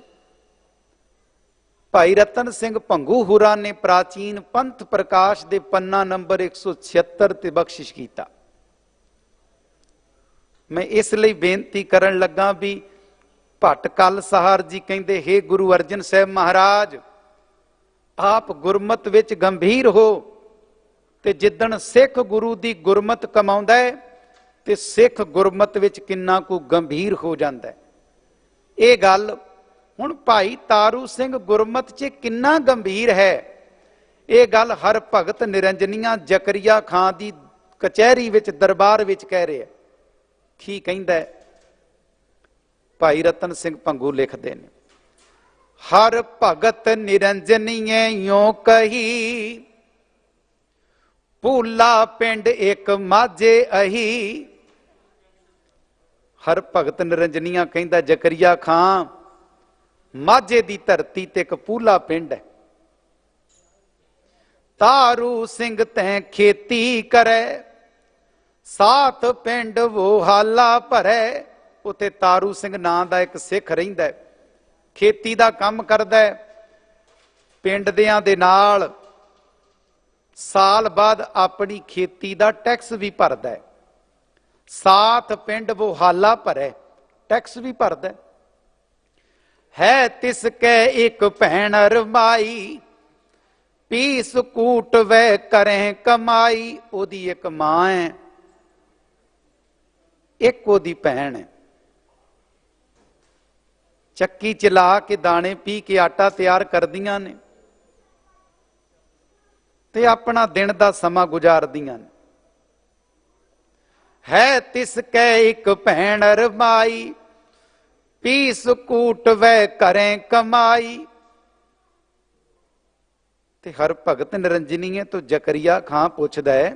भाई रतन सिंह भंगू हुरा ने प्राचीन पंथ प्रकाश दे पन्ना नंबर 176 ते बख्शिश किया। मैं इसलिए बेनती करन लगा भी भट्ट कल सहार जी कहते, हे गुरु अर्जन साहब महाराज, आप गुरमत विच गंभीर हो, ते जिदन सिख गुरु दी गुरमत कमाउंदा है ते सिख गुरमत विच किन्ना को गंभीर हो जाता है। ये गल हुण भाई तारू सिंह गुरमत च किन्ना गंभीर है, ये गल हर भगत निरंजनिया जकरिया खां दी कचहरी विच दरबार विच कह रहे। की कहंदा है भाई रतन सिंह भंगू लिखते हैं, हर भगत निरंजनीए यों कही, भूला पिंड एक माझे अही। हर भगत निरंजनिया कहंदा जकरिया खां माझे दी धरती ते एक भूला पिंड है। तारू सिंह तैं खेती करे, साथ पिंड वो हाला भरे। उत्थे तारू सिंह नां दा एक सिख रहिंदा है, खेती दा काम करदा है, पिंड दियां दे नाल साल बाद अपनी खेती दा टैक्स भी भरदा है। साथ पिंड वो हाला भरे, टैक्स भी भरदा है। तिसके एक भैन रमाई, पीस कूट वै करें कमाई। ओदी एक मां है, एक ओदी भैन है। चक्की चला के दाने पी के आटा तैयार करदियां ने ते अपना दिन दा समा गुजारदियां ने। है तिसके एक भैन रमाई, पीस कूट वै करें कमाई। ते हर भगत निरंजनीए तो जकरिया खां पुछदा है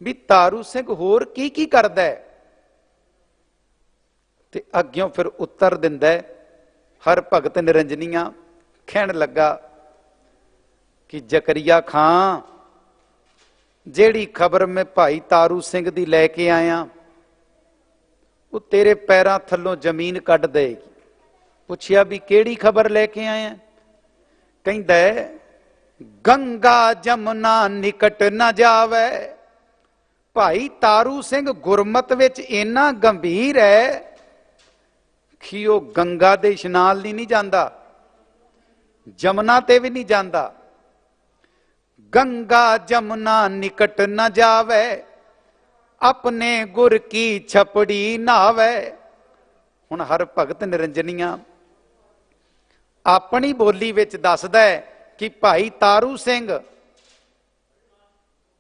भी तारू सिंह होर की करदा है। ते अग्यों फिर उत्तर दिंदा है हर भगत निरंजनिया, कहन लगा कि जकरिया खां जेड़ी खबर मैं भाई तारू सिंह दी लैके आया वो तेरे पैरां थल्लों जमीन कढ देगी। पुछया भी केड़ी खबर लैके आया? कहंदा है गंगा जमुना निकट न जावे। भाई तारू सिंह गुरमत विच इन्ना गंभीर है कि वो गंगा दे इशनान नहीं जाता, जमुना ते भी नहीं जाता। गंगा जमुना निकट न जावे, अपने गुर की छपड़ी नावे। हुण हर भगत निरंजनिया अपनी बोली विच दसदा है कि भाई तारू सिंह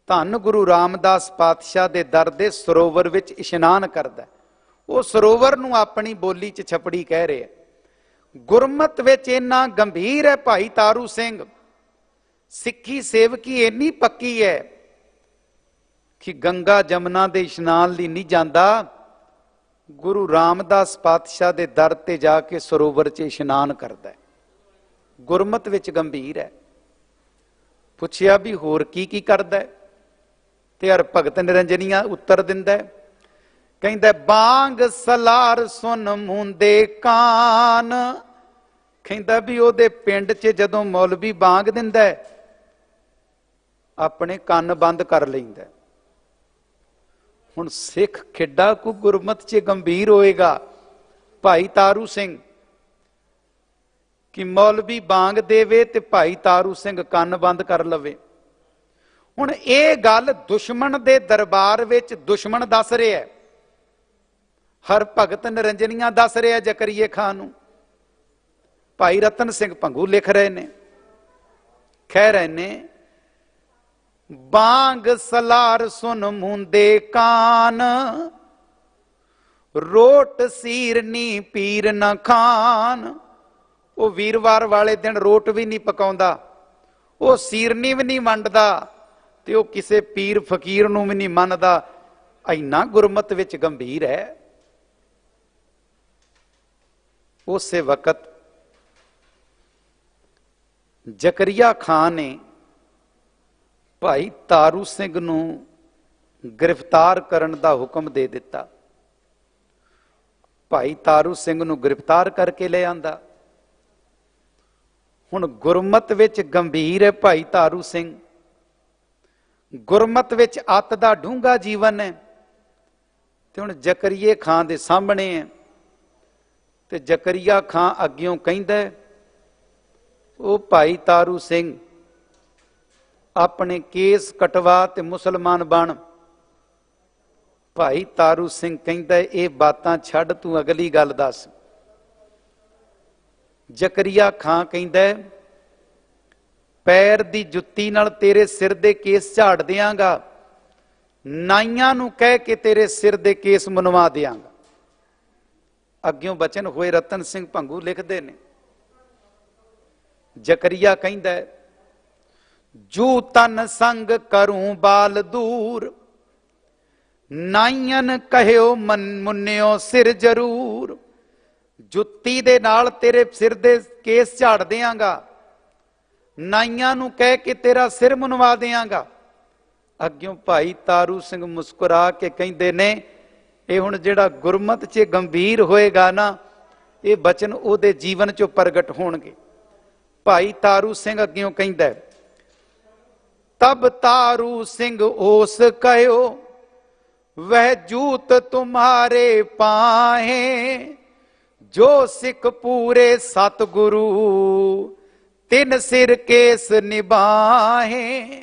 धन गुरु रामदास पातशाह दे दर दे सरोवर विच इशनान करदा है। वो सरोवर नूं अपनी बोली च छपड़ी कह रहे हैं। गुरमत विच इन्ना गंभीर है भाई तारू सिंह, सिक्खी सेवकी इन्नी पक्की है कि गंगा जमुना दे इशनान लई नहीं जांदा, गुरु रामदास पातशाह दे दर ते जाके सरोवर च इशनान करदा है। गुरमत विच गंभीर है। पुछया भी होर की करदा है? ते हर भगत निरंजनिया उत्तर दिंदा है, कहंदा बांग सलार सुन मूंदे कान। कहंदा भी ओदे पिंड च जदों मौलवी बांग दिंदा है अपने कान बंद कर लैंदा है। हुण सिख खिड्डा को गुरमत च गंभीर होएगा भाई तारू सिंह कि मौलवी बांग देवे ते भाई तारू सिंह कान बंद कर लवे। हुण ये गल दुश्मन दे दरबार विच दुश्मन दस रहा है, हर भगत निरंजनिया दस रहा जकरिए खां नूं। भाई रतन सिंह भंगू लिख रहे ने, कह रहे ने बांग सलार सुन मूंदे कान, रोट सीरनी पीर न खान। वो वीरवार वाले दिन रोट भी नहीं पकाउंदा, वो सीरनी भी नहीं वंडदा, ते वो किसे पीर फकीर नूं भी नहीं मनदा। इन्ना गुरमत विच गंभीर है। उस वक्त जकरिया खां ने भाई तारू सिंह नूं गिरफ्तार करन दा हुक्म दे दिता। भाई तारू सिंह नूं गिरफ्तार करके ले आंदा। हुण गुरमत विच गंभीर है भाई तारू सिंह, गुरमत विच अत दा डूंगा जीवन है। ਤੇ ਹੁਣ ਜ਼ਕਰੀਏ ਖਾਂ ਦੇ ਸਾਹਮਣੇ ਹੈ ਤੇ ਜ਼ਕਰੀਆ ਖਾਂ ਅੱਗਿਓਂ ਕਹਿੰਦਾ, ਉਹ ਭਾਈ ਤਾਰੂ ਸਿੰਘ ਆਪਣੇ ਕੇਸ ਕਟਵਾ ਤੇ ਮੁਸਲਮਾਨ ਬਣ। ਭਾਈ ਤਾਰੂ ਸਿੰਘ ਕਹਿੰਦਾ, ਇਹ ਬਾਤਾਂ ਛੱਡ, ਤੂੰ ਅਗਲੀ ਗੱਲ ਦੱਸ। ਜ਼ਕਰੀਆ ਖਾਂ ਕਹਿੰਦਾ, ਪੈਰ ਦੀ ਜੁੱਤੀ ਨਾਲ ਤੇਰੇ ਸਿਰ ਦੇ ਕੇਸ ਝਾੜ ਦਿਆਂਗਾ, ਨਾਈਆਂ ਨੂੰ ਕਹਿ ਕੇ ਤੇਰੇ ਸਿਰ ਦੇ ਕੇਸ ਮੁਨਵਾ ਦਿਆਂਗਾ। ਅੱਗਿਓਂ ਬਚਨ ਹੋਏ ਰਤਨ ਸਿੰਘ ਭੰਗੂ ਲਿਖਦੇ ਨੇ, ਜ਼ਕਰੀਆ ਕਹਿੰਦਾ, ਜੂ ਤਨ ਸੰਗ ਕਰੂੰ ਬਾਲ ਦੂਰ, ਨਾਈਆਂ ਕਹਿਓ ਮਨ ਮੁੰਨਿਓ ਸਿਰ ਜ਼ਰੂਰ। ਜੁੱਤੀ ਦੇ ਨਾਲ ਤੇਰੇ ਸਿਰ ਦੇ ਕੇਸ ਝਾੜ ਦਿਆਂਗਾ, ਨਾਈਆਂ ਨੂੰ ਕਹਿ ਕੇ ਤੇਰਾ ਸਿਰ ਮੁਨਵਾ ਦਿਆਂਗਾ। ਅੱਗਿਓਂ ਭਾਈ ਤਾਰੂ ਸਿੰਘ ਮੁਸਕਰਾ ਕੇ ਕਹਿੰਦੇ ਨੇ, ਇਹ ਹੁਣ ਜਿਹੜਾ ਗੁਰਮਤ 'ਚ ਗੰਭੀਰ ਹੋਏਗਾ ਨਾ, ਇਹ ਬਚਨ ਉਹਦੇ ਜੀਵਨ 'ਚੋਂ ਪ੍ਰਗਟ ਹੋਣਗੇ। ਭਾਈ ਤਾਰੂ ਸਿੰਘ ਅੱਗਿਓਂ ਕਹਿੰਦਾ, ਤਬ ਤਾਰੂ ਸਿੰਘ ਉਸ ਕਹਿਓ, ਵਹ ਜੂਤ ਤੁਮਾਰੇ ਪਾਹੇ, ਜੋ ਸਿੱਖ ਪੂਰੇ ਸਤਿਗੁਰੂ ਤਿੰਨ ਸਿਰ ਕੇਸ ਨਿਭਾਹੇ।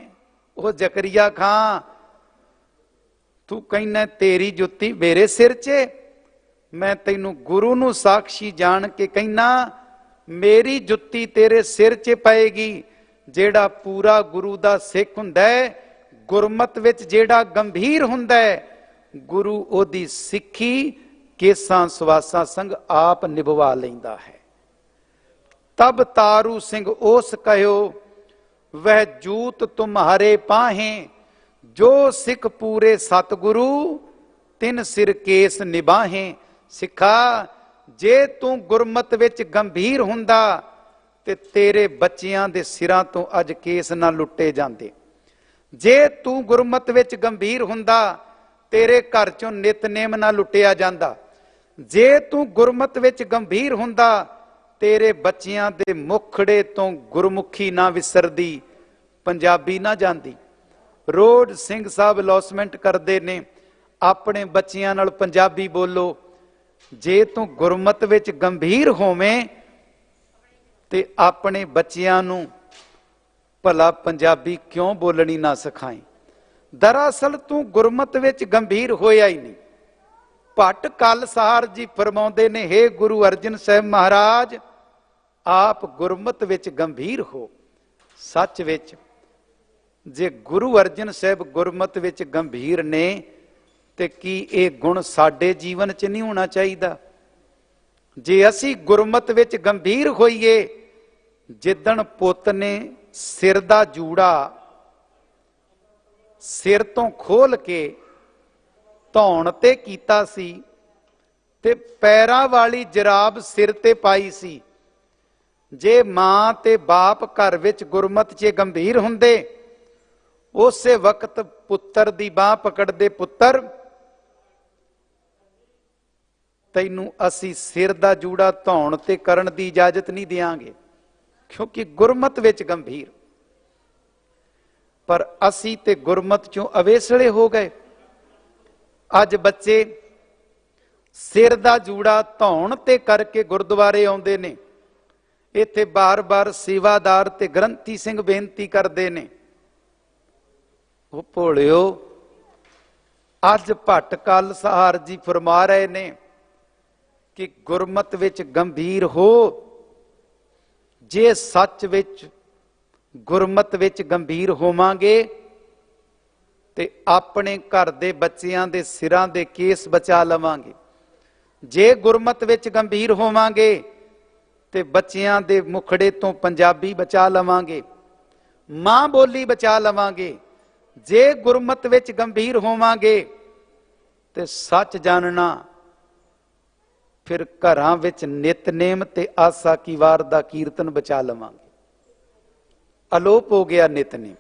ਉਹ ਜ਼ਕਰੀਆ ਖਾਂ, ਤੂੰ ਕਹਿੰਦਾ ਤੇਰੀ ਜੁੱਤੀ ਮੇਰੇ ਸਿਰ 'ਚ, ਮੈਂ ਤੈਨੂੰ ਗੁਰੂ ਨੂੰ ਸਾਖੀ ਜਾਣ ਕੇ ਕਹਿੰਦਾ, ਮੇਰੀ ਜੁੱਤੀ ਤੇਰੇ ਸਿਰ 'ਚ ਪਏਗੀ। ਜਿਹੜਾ ਪੂਰਾ ਗੁਰੂ ਦਾ ਸਿੱਖ ਹੁੰਦਾ ਹੈ, ਗੁਰਮਤ ਵਿੱਚ ਜਿਹੜਾ ਗੰਭੀਰ ਹੁੰਦਾ ਹੈ, ਗੁਰੂ ਉਹਦੀ ਸਿੱਖੀ ਕੇਸਾਂ ਸਵਾਸਾਂ ਸੰਗ ਆਪ ਨਿਭਵਾ ਲੈਂਦਾ ਹੈ। ਤਬ ਤਾਰੂ ਸਿੰਘ ਉਸ ਕਹਿਓ, ਵਹ ਜੂਤ ਤੁਮਹਾਰੇ ਪਾਹੇ, ਜੋ ਸਿੱਖ ਪੂਰੇ ਸਤਿਗੁਰੂ ਤਿੰਨ ਸਿਰ ਕੇਸ ਨਿਭਾਹੇ। ਸਿੱਖਾ, ਜੇ ਤੂੰ ਗੁਰਮਤ ਵਿੱਚ ਗੰਭੀਰ ਹੁੰਦਾ ਤੇ ਤੇਰੇ ਬੱਚਿਆਂ ਦੇ ਸਿਰਾਂ ਤੋਂ ਅੱਜ ਕੇਸ ਨਾ ਲੁੱਟੇ ਜਾਂਦੇ। ਜੇ ਤੂੰ ਗੁਰਮਤ ਵਿੱਚ ਗੰਭੀਰ ਹੁੰਦਾ, ਤੇਰੇ ਘਰ ਚੋਂ ਨਿਤਨੇਮ ਨਾ ਲੁੱਟਿਆ ਜਾਂਦਾ। ਜੇ ਤੂੰ ਗੁਰਮਤ ਵਿੱਚ ਗੰਭੀਰ ਹੁੰਦਾ, ਤੇਰੇ ਬੱਚਿਆਂ ਦੇ ਮੁਖੜੇ ਤੋਂ ਗੁਰਮੁਖੀ ਨਾ ਵਿਸਰਦੀ, ਪੰਜਾਬੀ ਨਾ ਜਾਂਦੀ। ਰੋਜ਼ ਸਿੰਘ ਸਾਹਿਬ ਅਲੌਸਮੈਂਟ ਕਰਦੇ ਨੇ, ਆਪਣੇ ਬੱਚਿਆਂ ਨਾਲ ਪੰਜਾਬੀ ਬੋਲੋ। ਜੇ ਤੂੰ ਗੁਰਮਤ ਵਿੱਚ ਗੰਭੀਰ ਹੋਵੇਂ ਤੇ ਆਪਣੇ ਬੱਚਿਆਂ ਨੂੰ ਭਲਾ ਪੰਜਾਬੀ ਕਿਉਂ ਬੋਲਣੀ ਨਾ ਸਿਖਾਈ। ਦਰਅਸਲ ਤੂੰ ਗੁਰਮਤ ਵਿੱਚ ਗੰਭੀਰ ਹੋਇਆ ਹੀ ਨਹੀਂ। ਭੱਟ ਕਲਸਹਾਰ ਜੀ ਫਰਮਾਉਂਦੇ ਨੇ, ਹੇ ਗੁਰੂ ਅਰਜਨ ਸਾਹਿਬ ਮਹਾਰਾਜ, ਆਪ ਗੁਰਮਤ ਵਿੱਚ ਗੰਭੀਰ ਹੋ। ਸੱਚ ਵਿੱਚ ਜੇ ਗੁਰੂ ਅਰਜਨ ਸਾਹਿਬ ਗੁਰਮਤ ਵਿੱਚ ਗੰਭੀਰ ਨੇ, ਤੇ ਕੀ ਇਹ ਗੁਣ ਸਾਡੇ ਜੀਵਨ 'ਚ ਨਹੀਂ ਹੋਣਾ ਚਾਹੀਦਾ? ਜੇ ਅਸੀਂ ਗੁਰਮਤ ਵਿੱਚ ਗੰਭੀਰ ਹੋਈਏ, ਜਿੱਦਣ ਪੁੱਤ ਨੇ ਸਿਰ ਦਾ ਜੂੜਾ ਸਿਰ ਤੋਂ ਖੋਲ ਕੇ ਧੌਣ ਤੇ ਕੀਤਾ ਸੀ ਤੇ ਪੈਰਾਂ ਵਾਲੀ ਜਰਾਬ ਸਿਰ ਤੇ ਪਾਈ ਸੀ, ਜੇ ਮਾਂ ਤੇ ਬਾਪ ਘਰ ਵਿੱਚ ਗੁਰਮਤ 'ਚ ਗੰਭੀਰ ਹੁੰਦੇ, ਉਸੇ ਵਕਤ ਪੁੱਤਰ ਦੀ ਬਾਹ ਪਕੜਦੇ, ਪੁੱਤਰ ਤੈਨੂੰ ਅਸੀਂ ਸਿਰ ਦਾ ਜੂੜਾ ਧੌਣ ਤੇ ਕਰਨ ਦੀ ਇਜਾਜ਼ਤ ਨਹੀਂ ਦਿਆਂਗੇ, ਕਿਉਂਕਿ ਗੁਰਮਤ ਵਿੱਚ ਗੰਭੀਰ। ਪਰ ਅਸੀਂ ਤੇ ਗੁਰਮਤ ਚੋਂ ਅਵੇਸਲੇ ਹੋ ਗਏ। ਅੱਜ ਬੱਚੇ ਸਿਰ ਦਾ ਜੂੜਾ ਧੌਣ ਤੇ ਕਰਕੇ ਗੁਰਦੁਆਰੇ ਆਉਂਦੇ ਨੇ। ਇੱਥੇ ਬਾਰ-ਬਾਰ ਸੇਵਾਦਾਰ ਤੇ ਗ੍ਰੰਥੀ ਸਿੰਘ ਬੇਨਤੀ ਕਰਦੇ ਨੇ, ਉਹ ਭੋਲਿਓ, ਅੱਜ ਭੱਟ ਕਲਸਹਾਰ ਜੀ ਫਰਮਾ ਰਹੇ ਨੇ ਕਿ ਗੁਰਮਤ ਵਿੱਚ ਗੰਭੀਰ ਹੋ। ਜੇ ਸੱਚ ਵਿੱਚ ਗੁਰਮਤ ਵਿੱਚ ਗੰਭੀਰ ਹੋਵਾਂਗੇ ਤੇ ਆਪਣੇ ਘਰ ਦੇ ਬੱਚਿਆਂ ਦੇ ਸਿਰਾਂ ਦੇ ਕੇਸ ਬਚਾ ਲਵਾਂਗੇ। ਜੇ ਗੁਰਮਤ ਵਿੱਚ ਗੰਭੀਰ ਹੋਵਾਂਗੇ ਤੇ ਬੱਚਿਆਂ ਦੇ ਮੁਖੜੇ ਤੋਂ ਪੰਜਾਬੀ ਬਚਾ ਲਵਾਂਗੇ, ਮਾਂ ਬੋਲੀ ਬਚਾ ਲਵਾਂਗੇ। ਜੇ ਗੁਰਮਤ ਵਿੱਚ ਗੰਭੀਰ ਹੋਵਾਂਗੇ ਤੇ ਸੱਚ ਜਾਣਨਾ, ਫਿਰ ਘਰਾਂ ਵਿੱਚ ਨਿਤਨੇਮ ਤੇ ਆਸਾ ਕੀ ਵਾਰ ਦਾ ਕੀਰਤਨ ਬਚਾ ਲਵਾਂਗੇ। ਅਲੋਪ ਹੋ ਗਿਆ ਨਿਤਨੇਮ,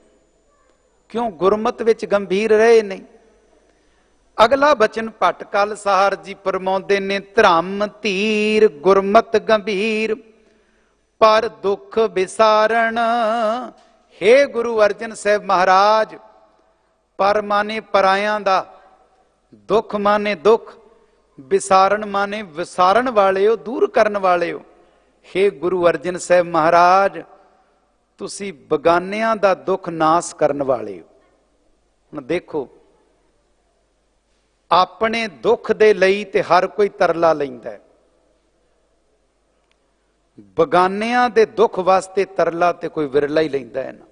ਕਿਉਂ? ਗੁਰਮਤ ਵਿੱਚ ਗੰਭੀਰ ਰਹੇ ਨਹੀਂ। ਅਗਲਾ ਬਚਨ ਭੱਟ ਕਲਸਹਾਰ ਜੀ ਫਰਮਾਉਂਦੇ ਨੇ, ਧਰਮ ਧੀਰ ਗੁਰਮਤ ਗੰਭੀਰ ਪਰ ਦੁੱਖ ਵਿਸਾਰਣ। ਹੇ ਗੁਰੂ ਅਰਜਨ ਸਾਹਿਬ ਮਹਾਰਾਜ, ਪਰ ਮਾਨੇ ਪਰਾਇਆਂ ਦਾ दुख माने दुख, विसारण माने विसारण वाले हो, दूर करन वाले हो। हे गुरु अर्जन साहब महाराज, तुसी बगानियां दा दुख नाश करन वाले हो। हुण देखो, अपने दुख दे लई ते हर कोई तरला लैंदा है, बगानियां दे दुख वास्ते तरला ते कोई विरला ही लैंदा है ना।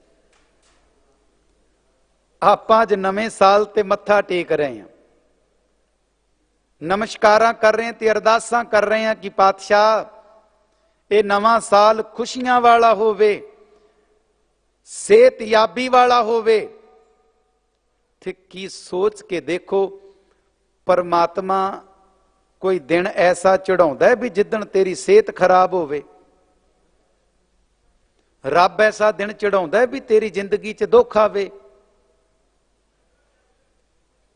आपां अज नवें साल ते मत्था टेक रहे हैं, नमस्कारां कर रहे हैं ते अरदासां कर रहे हैं कि पातशाह ये नवां साल खुशियां वाला होवे, सेहतयाबी वाला होवे। ते की सोच के देखो, परमात्मा कोई दिन ऐसा चढ़ाउंदा है भी जिदन तेरी सेहत खराब होवे। रब ऐसा दिन चढ़ाउंदा है भी तेरी जिंदगी च दुख आवे।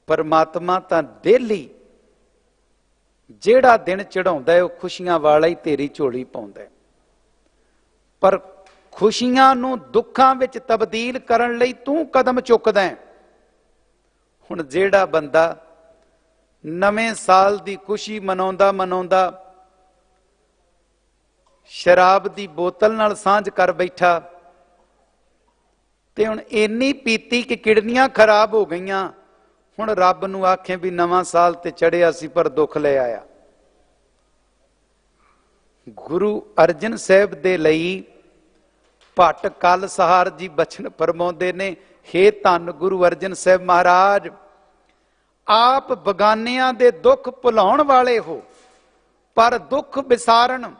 परमात्मा तां डेली ਜਿਹੜਾ दिन ਚੜਾਉਂਦਾ है, ਉਹ खुशियां वाला ही तेरी ਝੋਲੀ ਪਾਉਂਦਾ है। पर खुशियां ਨੂੰ ਦੁੱਖਾਂ ਵਿੱਚ ਤਬਦੀਲ ਕਰਨ ਲਈ ਤੂੰ ਕਦਮ ਚੁੱਕਦਾ ਹੈ। ਹੁਣ ਜਿਹੜਾ ਬੰਦਾ ਨਵੇਂ ਸਾਲ ਦੀ ਖੁਸ਼ੀ ਮਨਾਉਂਦਾ ਮਨਾਉਂਦਾ ਸ਼ਰਾਬ ਦੀ ਬੋਤਲ ਨਾਲ ਸਾਂਝ ਕਰ ਬੈਠਾ, ਤੇ ਹੁਣ ਇੰਨੀ ਪੀਤੀ ਕਿ ਕਿਡਨੀਆਂ ਖਰਾਬ ਹੋ ਗਈਆਂ, ਹੁਣ ਰੱਬ ਨੂੰ ਆਖੇ ਵੀ ਨਵਾਂ ਸਾਲ ਤੇ ਚੜਿਆ ਸੀ ਪਰ ਦੁੱਖ ਲੈ ਆਇਆ। ਗੁਰੂ ਅਰਜਨ ਸਾਹਿਬ ਦੇ ਲਈ ਭੱਟ ਕਲ ਸਹਾਰ ਜੀ ਬਚਨ ਫਰਮਾਉਂਦੇ ਨੇ, ਹੇ ਧੰਨ ਗੁਰੂ ਅਰਜਨ ਸਾਹਿਬ ਮਹਾਰਾਜ, ਆਪ ਬਗਾਨਿਆਂ ਦੇ ਦੁੱਖ ਭੁਲਾਉਣ ਵਾਲੇ ਹੋ, ਪਰ ਦੁੱਖ ਵਿਸਾਰਨ,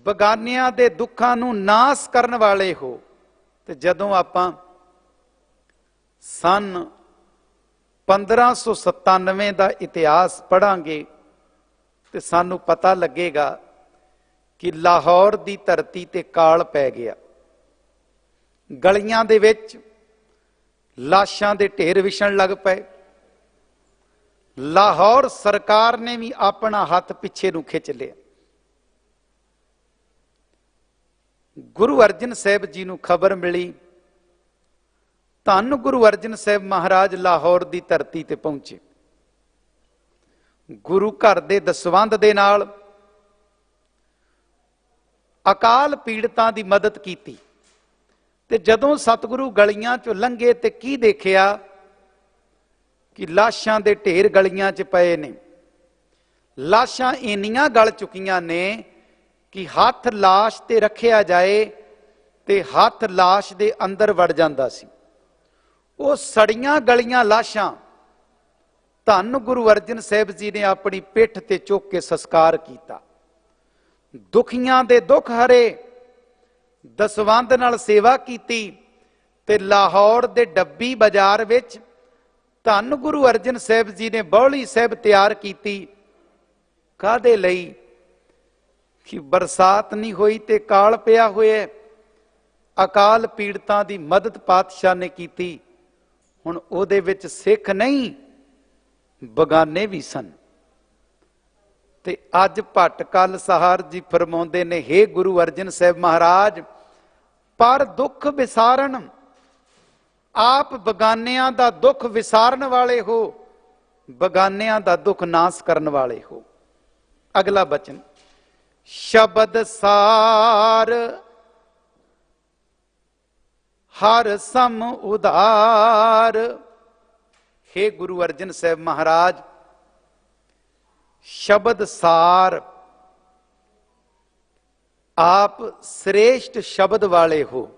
ਬਗਾਨਿਆਂ ਦੇ ਦੁੱਖਾਂ ਨੂੰ ਨਾਸ ਕਰਨ ਵਾਲੇ ਹੋ। ਤੇ ਜਦੋਂ ਆਪਾਂ ਸਨ 1597 ਦਾ ਇਤਿਹਾਸ ਪੜਾਂਗੇ ਤੇ ਸਾਨੂੰ ਪਤਾ ਲੱਗੇਗਾ ਕਿ ਲਾਹੌਰ ਦੀ ਧਰਤੀ ਤੇ ਕਾਲ ਪੈ ਗਿਆ। ਗਲੀਆਂ ਦੇ ਵਿੱਚ ਲਾਸ਼ਾਂ ਦੇ ਢੇਰ ਵਿਛਣ ਲੱਗ ਪਏ। ਲਾਹੌਰ ਸਰਕਾਰ ਨੇ ਵੀ ਆਪਣਾ ਹੱਥ ਪਿੱਛੇ ਨੂੰ ਖਿੱਚ ਲਿਆ। ਗੁਰੂ ਅਰਜਨ ਸਾਹਿਬ ਜੀ ਨੂੰ ਖਬਰ ਮਿਲੀ, ਧੰਨ ਗੁਰੂ ਅਰਜਨ ਸਾਹਿਬ ਮਹਾਰਾਜ ਲਾਹੌਰ ਦੀ ਧਰਤੀ ਤੇ ਪਹੁੰਚੇ। ਗੁਰੂ ਘਰ ਦੇ ਦਸਵੰਧ ਦੇ ਨਾਲ ਅਕਾਲ ਪੀੜਤਾਂ ਦੀ ਮਦਦ ਕੀਤੀ। ਤੇ ਜਦੋਂ ਸਤਿਗੁਰੂ ਗਲੀਆਂ ਚੋਂ ਲੰਘੇ ਤੇ ਕੀ ਦੇਖਿਆ ਕਿ ਲਾਸ਼ਾਂ ਦੇ ਢੇਰ ਗਲੀਆਂ 'ਚ ਪਏ ਨੇ। ਲਾਸ਼ਾਂ ਇੰਨੀਆਂ ਗਲ ਚੁੱਕੀਆਂ ਨੇ ਕਿ ਹੱਥ ਲਾਸ਼ ਤੇ ਰੱਖਿਆ ਜਾਏ ਤੇ ਹੱਥ ਲਾਸ਼ ਦੇ ਅੰਦਰ ਵੜ ਜਾਂਦਾ ਸੀ। ਉਹ ਸੜੀਆਂ ਗਲੀਆਂ ਲਾਸ਼ਾਂ ਧੰਨ ਗੁਰੂ ਅਰਜਨ ਸਾਹਿਬ ਜੀ ਨੇ ਆਪਣੀ ਪਿੱਠ ਤੇ ਚੁੱਕ ਕੇ ਸੰਸਕਾਰ ਕੀਤਾ। ਦੁਖੀਆਂ ਦੇ ਦੁੱਖ ਹਰੇ, ਦਸਵੰਧ ਨਾਲ ਸੇਵਾ ਕੀਤੀ। ਤੇ ਲਾਹੌਰ ਦੇ ਡੱਬੀ ਬਾਜ਼ਾਰ ਵਿੱਚ ਧੰਨ ਗੁਰੂ ਅਰਜਨ ਸਾਹਿਬ ਜੀ ਨੇ ਬੌਲੀ ਸਾਹਿਬ ਤਿਆਰ ਕੀਤੀ। ਕਾਹਦੇ ਲਈ? ਕਿ ਬਰਸਾਤ ਨਹੀਂ ਹੋਈ ਤੇ ਕਾਲ ਪਿਆ ਹੋਇਆ, ਅਕਾਲ ਪੀੜਤਾਂ ਦੀ ਮਦਦ ਪਾਤਸ਼ਾਹ ਨੇ ਕੀਤੀ। ਹੁਣ ਉਹਦੇ ਵਿੱਚ ਸਿੱਖ ਨਹੀਂ, ਬਗਾਨੇ ਵੀ ਸਨ। ਤੇ ਅੱਜ ਭੱਟ ਕਲ ਸਹਾਰ ਜੀ ਫਰਮਾਉਂਦੇ ਨੇ, ਹੇ ਗੁਰੂ ਅਰਜਨ ਸਾਹਿਬ ਮਹਾਰਾਜ, ਪਰ ਦੁੱਖ ਵਿਸਾਰਨ, ਆਪ ਬਗਾਨਿਆਂ ਦਾ ਦੁੱਖ ਵਿਸਾਰਨ ਵਾਲੇ ਹੋ, ਬਗਾਨਿਆਂ ਦਾ ਦੁੱਖ ਨਾਸ ਕਰਨ ਵਾਲੇ ਹੋ। ਅਗਲਾ ਬਚਨ, ਸ਼ਬਦ ਸਾਰ ਹਰ ਸਮ ਉਧਾਰ। हे ਗੁਰੂ ਅਰਜਨ ਸਾਹਿਬ ਮਹਾਰਾਜ, ਸ਼ਬਦ ਸਾਰ, ਆਪ ਸ੍ਰੇਸ਼ਟ ਸ਼ਬਦ ਵਾਲੇ ਹੋ।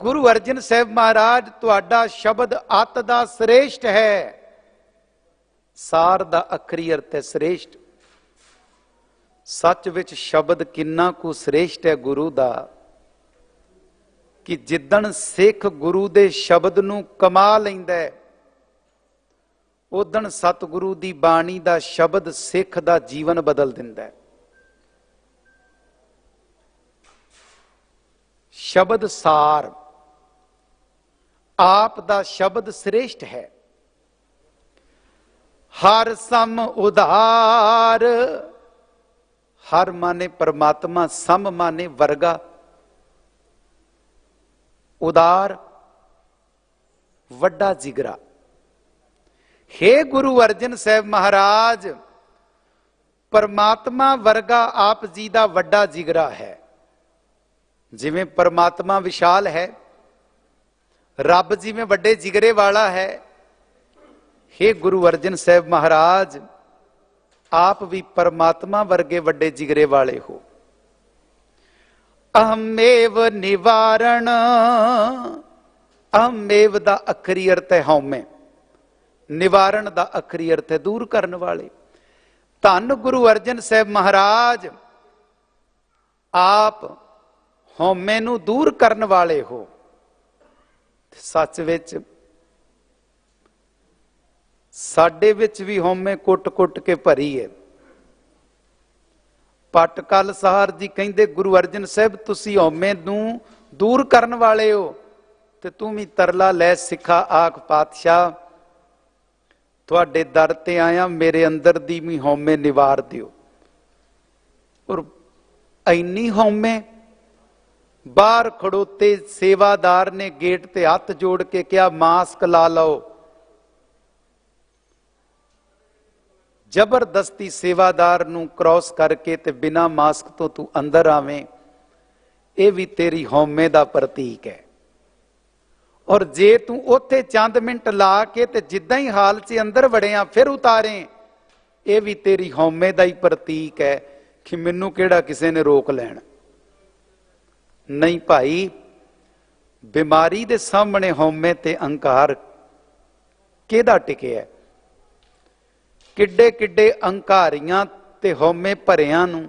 ਗੁਰੂ ਅਰਜਨ ਸਾਹਿਬ ਮਹਾਰਾਜ, ਤੁਹਾਡਾ ਸ਼ਬਦ ਅਤ ਦਾ ਸ੍ਰੇਸ਼ਟ ਹੈ। ਸਾਰ ਦਾ ਅਖਰੀ ਅਰਥ ਹੈ ਸ੍ਰੇਸ਼ਟ। ਸੱਚ ਵਿੱਚ ਸ਼ਬਦ ਕਿੰਨਾ ਕੁ ਸ੍ਰੇਸ਼ਟ ਹੈ ਗੁਰੂ ਦਾ, ਕਿ ਜਿੱਦਣ ਸਿੱਖ ਗੁਰੂ ਦੇ ਸ਼ਬਦ ਨੂੰ ਕਮਾ ਲੈਂਦਾ ਹੈ, ਉਦਣ ਸਤਿਗੁਰੂ ਦੀ ਬਾਣੀ ਦਾ ਸ਼ਬਦ ਸਿੱਖ ਦਾ ਜੀਵਨ ਬਦਲ ਦਿੰਦਾ ਹੈ। ਸ਼ਬਦ ਸਾਰ, ਆਪ ਦਾ ਸ਼ਬਦ ਸ੍ਰੇਸ਼ਟ ਹੈ। ਹਰ ਸਮ ਉਧਾਰ, ਹਰ ਮਾਨੇ ਪਰਮਾਤਮਾ, ਸਮ ਮਾਨੇ ਵਰਗਾ, ਉਦਾਰ ਵੱਡਾ ਜਿਗਰਾ। हे गुरु अर्जन साहब महाराज, परमात्मा वर्गा आप जी का वड्डा जिगरा है। जिवें परमात्मा विशाल है, रब जिवें वड्डे जिगरे वाला है, हे गुरु अर्जन साहब महाराज आप भी परमात्मा वर्गे वड्डे जिगरे वाले हो। अहमेव निवारण, अहमेव दा अखरी अर्थ है हौमे, निवारण दा अखरी अर्थ है दूर करने वाले। धन गुरु अर्जन साहब महाराज आप हौमे नू दूर करने वाले हो। सच विच साडे विच भी हौमे कुट कुट के भरी है। पटकल सहार जी कहंदे गुरु अर्जन साहब तुसी हौमे नू दूर करने वाले हो, ते तू भी तरला लै सिखा आख पातशाह तुहाडे दर ते आया, मेरे अंदर दी भी हौमे निवार दिओ। और इन्नी हौमे, बाहर खड़ोते सेवादार ने गेट ते हथ जोड़ के कहा मास्क ला लो। जबरदस्ती सेवादार नू क्रॉस करके ते बिना मास्क तो तू अंदर आवें, यह भी तेरी हौमे दा प्रतीक है। और जे तू उत्थे चंद मिनट ला के ते जिद्दां ही हाल च अंदर वड़िया फिर उतारें, यह भी तेरी हौमे दा ही प्रतीक है कि मैनू किहड़ा किसी ने रोक लैना। नहीं भाई, बीमारी दे सामने हौमे ते अंकार किहदा टिकिया? किड्डे किड्डे अंकारियां ते हौमे भरियां नू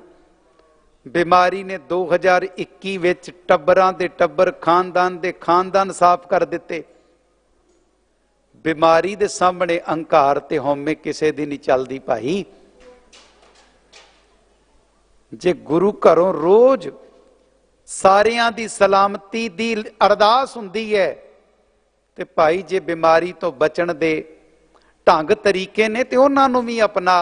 बीमारी ने 2021 विच टब्बरां दे टब्बर, खानदान दे खानदान साफ कर दिते। बीमारी दे सामने अंकार ते हौमे किसे दी नहीं चलदी भाई। जे गुरु घरों रोज सारियां दी सलामती दी अरदास हुंदी है, ते भाई जे बीमारी तो बचण दे ढंग तरीके ने ते उन्हां नूं भी अपना।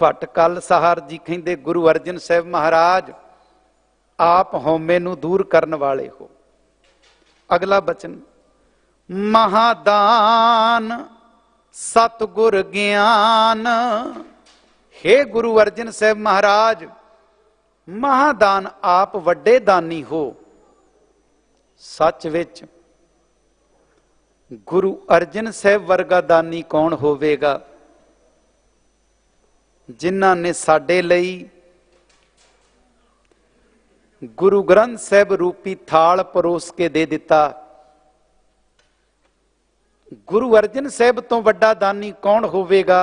भटकल सहार जी कहंदे गुरु अर्जन साहब महाराज आप हौमे नूं दूर करने वाले हो। अगला बचन, महादान सतगुर ज्ञान। हे गुरु अर्जन साहब महाराज महादान आप वड्डे दानी हो। सच विच गुरु अर्जन साहब वर्गा दानी कौन होवेगा, जिन्हां ने साडे लई गुरु ग्रंथ साहब रूपी थाल परोस के दे दिता। गुरु अर्जन साहब तो वड्डा दानी कौन होवेगा,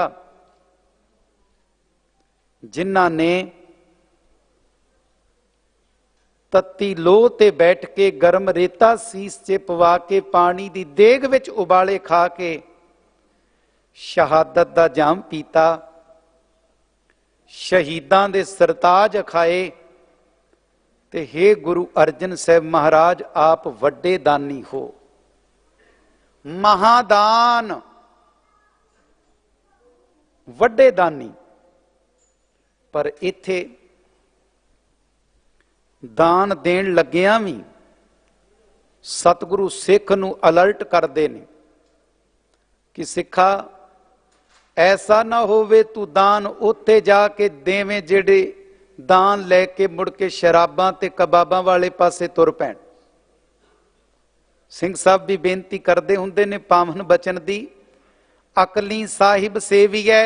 जिन्हां ने तत्ती लोह ते बैठ के गर्म रेता सीस च पवा के पानी दी देग विच उबाले खा के शहादत दा जाम पीता, शहीदां दे सरताज खाए। ते हे गुरु अर्जन साहब महाराज आप वड्डे दानी हो। महादान वड्डे दानी, पर इत्थे दान देण लग्गियां भी सतगुरु सिख नूं अलर्ट करदे ने कि सिखा ऐसा ना होवे तू दान उत्थे जाके देवें जेड़े दान लैके मुड़ के शराबां ते कबाबां वाले पासे तुर पैण। सिंह साहब भी बेनती करते हुंदे ने पावन बचन दी, अकली साहिब सेविए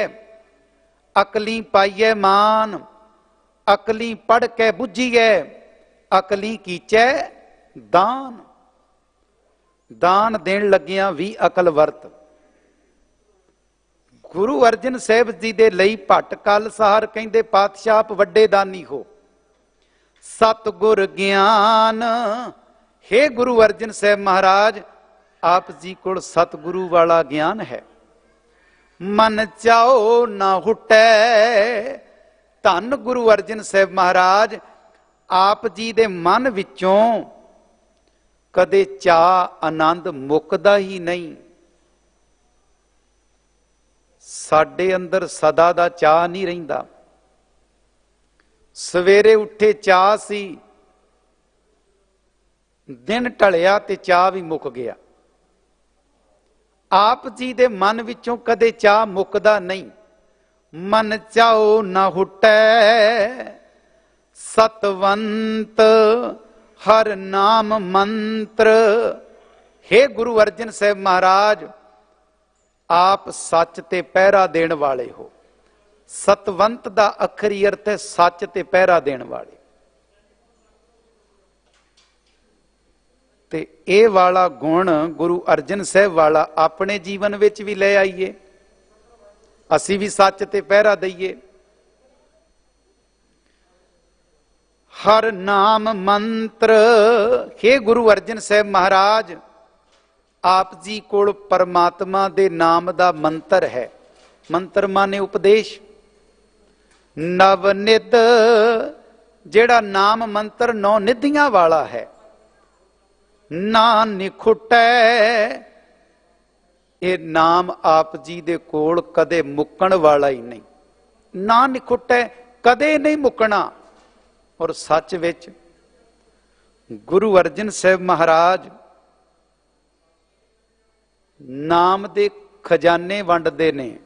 अकली पाइए मान, अकली पढ़ के बुझीए अकली कीचै दान। दान देण लगियां भी अकल वरत। गुरु अर्जन साहब जी दे लई भटकल सहार कहंदे पातशाह आप वड्डे दानी हो। सतगुर ज्ञान, हे गुरु अर्जन साहब महाराज आप जी कोल सतगुरु वाला ज्ञान है। मन चाओ ना हुटै, धन गुरु अर्जन साहब महाराज आप जी दे मन विचों कदे चाह आनंद मुकदा ही नहीं। साडे अंदर सदा दा चाह नहीं रहिंदा। सवेरे उठे चाह सी, दिन ढलिया ते चाह भी मुक गया। ਆਪ ਜੀ ਦੇ ਮਨ ਵਿੱਚੋਂ ਕਦੇ ਚਾਹ ਮੁੱਕਦਾ ਨਹੀਂ। ਮਨ ਚਾਓ ਨਾ ਹੁਟੈ ਸਤਵੰਤ ਹਰ ਨਾਮ ਮੰਤਰ। हे ਗੁਰੂ ਅਰਜਨ ਸਾਹਿਬ ਮਹਾਰਾਜ, ਆਪ ਸੱਚ ਤੇ ਪਹਿਰਾ ਦੇਣ ਵਾਲੇ ਹੋ। ਸਤਵੰਤ ਦਾ ਅਖਰੀ ਅਰਥ ਹੈ ਸੱਚ ਤੇ ਪਹਿਰਾ ਦੇਣ ਵਾਲੇ। ਤੇ ਇਹ ਵਾਲਾ ਗੁਣ ਗੁਰੂ ਅਰਜਨ ਸਾਹਿਬ ਵਾਲਾ ਆਪਣੇ ਜੀਵਨ ਵਿੱਚ ਵੀ ਲੈ ਆਈਏ, ਅਸੀਂ ਵੀ ਸੱਚ ਤੇ ਪਹਿਰਾ ਦਈਏ। ਹਰ ਨਾਮ ਮੰਤਰ। हे ਗੁਰੂ ਅਰਜਨ ਸਾਹਿਬ ਮਹਾਰਾਜ, ਆਪ ਜੀ ਕੋਲ ਪਰਮਾਤਮਾ ਦੇ ਨਾਮ ਦਾ ਮੰਤਰ ਹੈ। ਮੰਤਰ ਮਾਨੇ ਉਪਦੇਸ਼। ਨਵ ਨਿਧ, ਜਿਹੜਾ ਨਾਮ ਮੰਤਰ 9 ਨਿਧੀਆਂ ਵਾਲਾ ਹੈ। ਨਾ ਨਿਖੁਟੈ, ਇਹ ਨਾਮ ਆਪ ਜੀ ਦੇ ਕੋਲ ਕਦੇ ਮੁੱਕਣ ਵਾਲਾ ਹੀ ਨਹੀਂ। ਨਾ ਨਿਖੁਟੈ, ਕਦੇ ਨਹੀਂ ਮੁੱਕਣਾ। ਔਰ ਸੱਚ ਵਿੱਚ ਗੁਰੂ ਅਰਜਨ ਸਾਹਿਬ ਮਹਾਰਾਜ ਨਾਮ ਦੇ ਖਜ਼ਾਨੇ ਵੰਡਦੇ ਨੇ।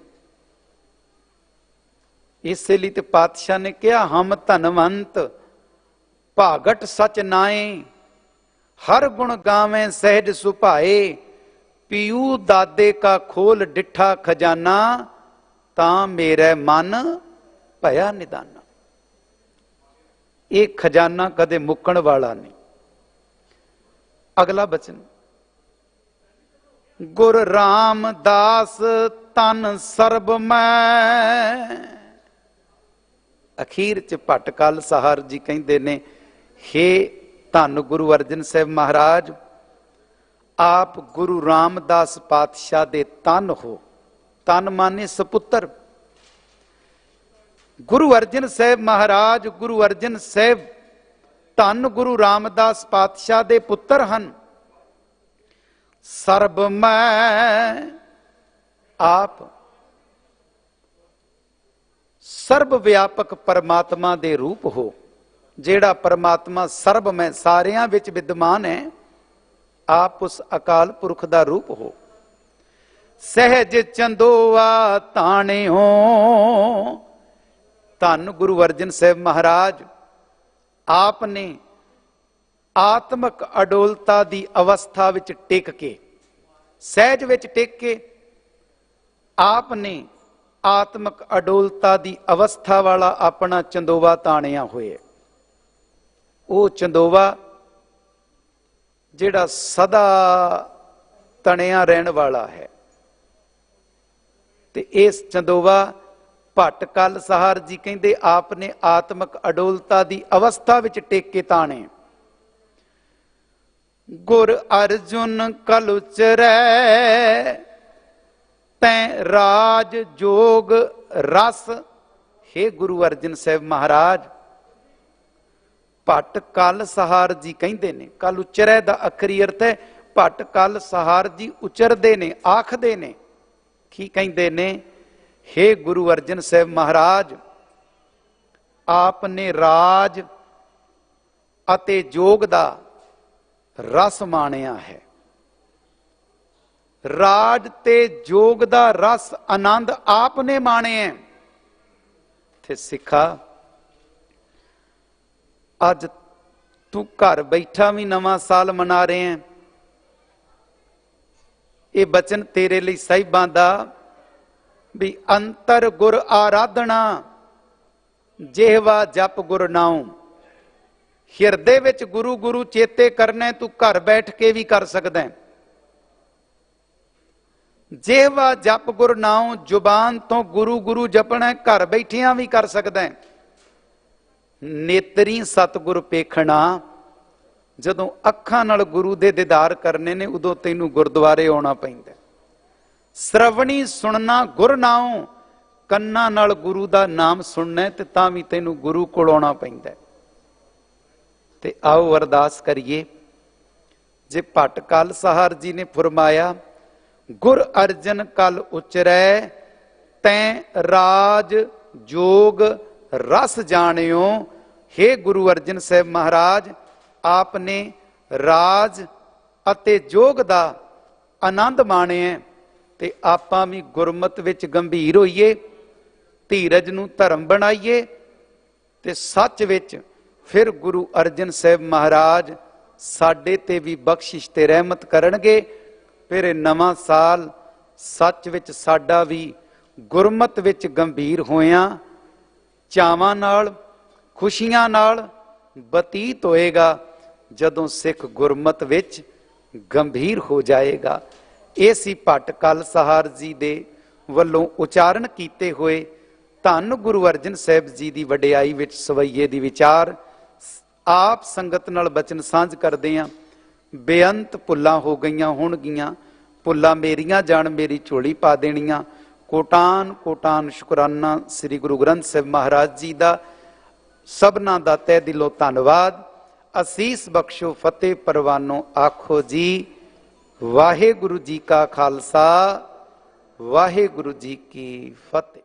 ਇਸੇ ਲਈ ਤੇ ਪਾਤਸ਼ਾਹ ਨੇ ਕਿਹਾ, ਹਮ ਧਨਵੰਤ ਭਾਗਟ ਸਚ ਨਾਏ, ਹਰ ਗੁਣ ਗਾਵੇਂ ਸਹਿਜ ਸੁਭਾਏ। ਪੀਊ ਦਾਦੇ ਕਾ ਖੋਲ ਡਿੱਠਾ ਖਜ਼ਾਨਾ, ਤਾਂ ਮੇਰੇ ਮਨ ਭਇਆ ਨਿਦਾਨਾ। ਇਹ ਖਜ਼ਾਨਾ ਕਦੇ ਮੁੱਕਣ ਵਾਲਾ ਨਹੀਂ। ਅਗਲਾ ਬਚਨ, ਗੁਰ ਰਾਮਦਾਸ ਤਨ ਸਰਬ ਮੈਂ। ਅਖੀਰ ਚ ਭਟਕਲ ਸਹਾਰ ਜੀ ਕਹਿੰਦੇ ਨੇ, हे ਧੰਨ ਗੁਰੂ ਅਰਜਨ ਸਾਹਿਬ ਮਹਾਰਾਜ, ਆਪ ਗੁਰੂ ਰਾਮਦਾਸ ਪਾਤਸ਼ਾਹ ਦੇ ਤਨ ਹੋ। ਤਨ ਮਾਨੇ ਸਪੁੱਤਰ। ਗੁਰੂ ਅਰਜਨ ਸਾਹਿਬ ਮਹਾਰਾਜ, ਗੁਰੂ ਅਰਜਨ ਸਾਹਿਬ ਧੰਨ ਗੁਰੂ ਰਾਮਦਾਸ ਪਾਤਸ਼ਾਹ ਦੇ ਪੁੱਤਰ ਹਨ। ਸਰਬ ਮੈਂ, ਆਪ ਸਰਬ ਵਿਆਪਕ ਪਰਮਾਤਮਾ ਦੇ ਰੂਪ ਹੋ। ਜਿਹੜਾ ਪਰਮਾਤਮਾ ਸਰਬ ਮੈਂ, ਸਾਰਿਆਂ ਵਿੱਚ ਵਿਦਮਾਨ ਹੈ, ਆਪ ਉਸ ਅਕਾਲ ਪੁਰਖ ਦਾ ਰੂਪ ਹੋ। ਸਹਿਜ ਚੰਦੋਆ ਤਾਣਿਓ। ਧੰਨ ਗੁਰੂ ਅਰਜਨ ਸਾਹਿਬ ਮਹਾਰਾਜ, ਆਪ ਨੇ ਆਤਮਕ ਅਡੋਲਤਾ ਦੀ ਅਵਸਥਾ ਵਿੱਚ ਟਿਕ ਕੇ, ਸਹਿਜ ਵਿੱਚ ਟਿਕ ਕੇ, ਆਪ ਨੇ ਆਤਮਕ ਅਡੋਲਤਾ ਦੀ ਅਵਸਥਾ ਵਾਲਾ ਆਪਣਾ ਚੰਦੋਵਾ ਤਾਣਿਆ ਹੋਇਆ। ਉਹ ਚੰਦੋਵਾ ਜਿਹੜਾ ਸਦਾ ਤਣਿਆ ਰਹਿਣ ਵਾਲਾ ਹੈ। ਤੇ ਇਸ ਚੰਦੋਵਾ ਭਟਕਲ ਸਹਾਰ ਜੀ ਕਹਿੰਦੇ, ਆਪ ਨੇ ਆਤਮਕ ਅਡੋਲਤਾ ਦੀ ਅਵਸਥਾ ਵਿੱਚ ਟਿਕ ਕੇ ਤਾਣੇ। ਗੁਰ ਅਰਜੁਨ ਕਲੁਚਰੈ ਤੈ ਰਾਜ ਜੋਗ ਰਸ। हे ਗੁਰੂ ਅਰਜਨ ਸਾਹਿਬ ਮਹਾਰਾਜ, ਭਟਕਲ ਸਹਾਰ ਜੀ ਕਹਿੰਦੇ ਨੇ, ਕਲ ਉਚਰੈ ਦਾ ਅਖਰੀ ਅਰਥ ਹੈ ਭਟਕਲ ਸਹਾਰ ਜੀ ਉਚਰਦੇ ਨੇ, ਆਖਦੇ ਨੇ। ਕੀ ਕਹਿੰਦੇ ਨੇ? हे ਗੁਰੂ ਅਰਜਨ ਸਾਹਿਬ ਮਹਾਰਾਜ, ਆਪ ਨੇ ਰਾਜ ਅਤੇ ਜੋਗ ਦਾ ਰਸ ਮਾਣਿਆ ਹੈ। ਰਾਜ ਤੇ ਜੋਗ ਦਾ ਰਸ ਆਨੰਦ ਆਪ ਨੇ ਮਾਣਿਆ। ਤੇ ਸਿੱਖਾ, ਅੱਜ ਤੂੰ ਘਰ ਬੈਠਾ ਵੀ ਨਵਾਂ ਸਾਲ ਮਨਾ ਰਹੇ ਹੈ। ਇਹ ਬਚਨ ਤੇਰੇ ਲਈ ਸਾਹਿਬਾਂ ਦਾ ਵੀ ਅੰਤਰ ਗੁਰ ਆਰਾਧਨਾ ਜਿਹਵਾ ਜਪ ਗੁਰ ਨਾਉ। ਹਿਰਦੇ ਵਿੱਚ ਗੁਰੂ ਗੁਰੂ ਚੇਤੇ ਕਰਨਾ ਤੂੰ ਘਰ ਬੈਠ ਕੇ ਵੀ ਕਰ ਸਕਦਾ। ਜਿਹਵਾ ਜਪ ਗੁਰ ਨਾਉ, ਜ਼ੁਬਾਨ ਤੋਂ ਗੁਰੂ ਗੁਰੂ ਜਪਣਾ ਘਰ ਬੈਠਿਆਂ ਵੀ ਕਰ ਸਕਦਾ। ਨੇਤਰੀ ਸਤਿਗੁਰ ਪੇਖਣਾ, ਜਦੋਂ ਅੱਖਾਂ ਨਾਲ ਗੁਰੂ ਦੇ ਦੀਦਾਰ ਕਰਨੇ ਨੇ ਉਦੋਂ ਤੈਨੂੰ ਗੁਰਦੁਆਰੇ ਆਉਣਾ ਪੈਂਦਾ। ਸ਼ਰਵਣੀ ਸੁਣਨਾ ਗੁਰ ਨਾਉ, ਕੰਨਾਂ ਨਾਲ ਗੁਰੂ ਦਾ ਨਾਮ ਸੁਣਨਾ ਤੇ ਤਾਂ ਵੀ ਤੈਨੂੰ ਗੁਰੂ ਕੋਲ ਆਉਣਾ ਪੈਂਦਾ। ਤੇ ਆਓ ਅਰਦਾਸ ਕਰੀਏ। ਜੇ ਭਟਕਲ ਸਹਾਰ ਜੀ ਨੇ ਫਰਮਾਇਆ, ਗੁਰ ਅਰਜਨ ਕਲ ਉਚਰੈ ਤੈਂ ਰਾਜ ਜੋਗ ਰਸ ਜਾਣਿਓ। हे ਗੁਰੂ ਅਰਜਨ ਸਾਹਿਬ ਮਹਾਰਾਜ, ਆਪ ਨੇ ਰਾਜ ਅਤੇ ਜੋਗ ਦਾ ਆਨੰਦ ਮਾਣਿਆ। ਤੇ ਆਪਾਂ ਵੀ ਗੁਰਮਤ ਵਿੱਚ ਗੰਭੀਰ ਹੋਈਏ, ਧੀਰਜ ਨੂੰ ਧਰਮ ਬਣਾਈਏ ਤੇ ਸੱਚ ਵਿੱਚ ਫਿਰ ਗੁਰੂ ਅਰਜਨ ਸਾਹਿਬ ਮਹਾਰਾਜ ਸਾਡੇ ਤੇ ਵੀ ਬਖਸ਼ਿਸ਼ ਤੇ ਰਹਿਮਤ ਕਰਨਗੇ। ਫਿਰ ਇਹ ਨਵਾਂ ਸਾਲ ਸੱਚ ਵਿੱਚ ਸਾਡਾ ਵੀ ਗੁਰਮਤ ਵਿੱਚ ਗੰਭੀਰ ਹੋਇਆਂ ਚਾਵਾਂ ਨਾਲ, ਖੁਸ਼ੀਆਂ ਨਾਲ ਬਤੀਤ ਹੋਏਗਾ ਜਦੋਂ ਸਿੱਖ ਗੁਰਮਤ ਵਿੱਚ ਗੰਭੀਰ ਹੋ ਜਾਏਗਾ। ਇਹ ਸੀ ਭੱਟ ਕਲ ਸਹਾਰ ਜੀ ਦੇ ਵੱਲੋਂ ਉਚਾਰਨ ਕੀਤੇ ਹੋਏ ਧੰਨ ਗੁਰੂ ਅਰਜਨ ਸਾਹਿਬ ਜੀ ਦੀ ਵਡਿਆਈ ਵਿੱਚ ਸਵਈਏ ਦੀ ਵਿਚਾਰ। ਆਪ ਸੰਗਤ ਨਾਲ ਬਚਨ ਸਾਂਝ ਕਰਦੇ ਹਾਂ। ਬੇਅੰਤ ਭੁੱਲਾਂ ਹੋ ਗਈਆਂ ਹੋਣਗੀਆਂ, ਭੁੱਲਾਂ ਮੇਰੀਆਂ ਜਾਣ ਮੇਰੀ ਝੋਲੀ ਪਾ ਦੇਣੀਆਂ। ਕੋਟਾਨ ਕੋਟਾਨ ਸ਼ੁਕਰਾਨਾ ਸ੍ਰੀ ਗੁਰੂ ਗ੍ਰੰਥ ਸਾਹਿਬ ਮਹਾਰਾਜ ਜੀ ਦਾ। ਸਭਨਾਂ ਦਾ ਤਹਿ ਦਿਲੋਂ ਧੰਨਵਾਦ। ਅਸੀਸ ਬਖਸ਼ੋ, ਫਤਿਹ ਪਰਵਾਨੋ ਆਖੋ ਜੀ। ਵਾਹਿਗੁਰੂ ਜੀ ਕਾ ਖਾਲਸਾ, ਵਾਹਿਗੁਰੂ ਜੀ ਕੀ ਫਤਿਹ।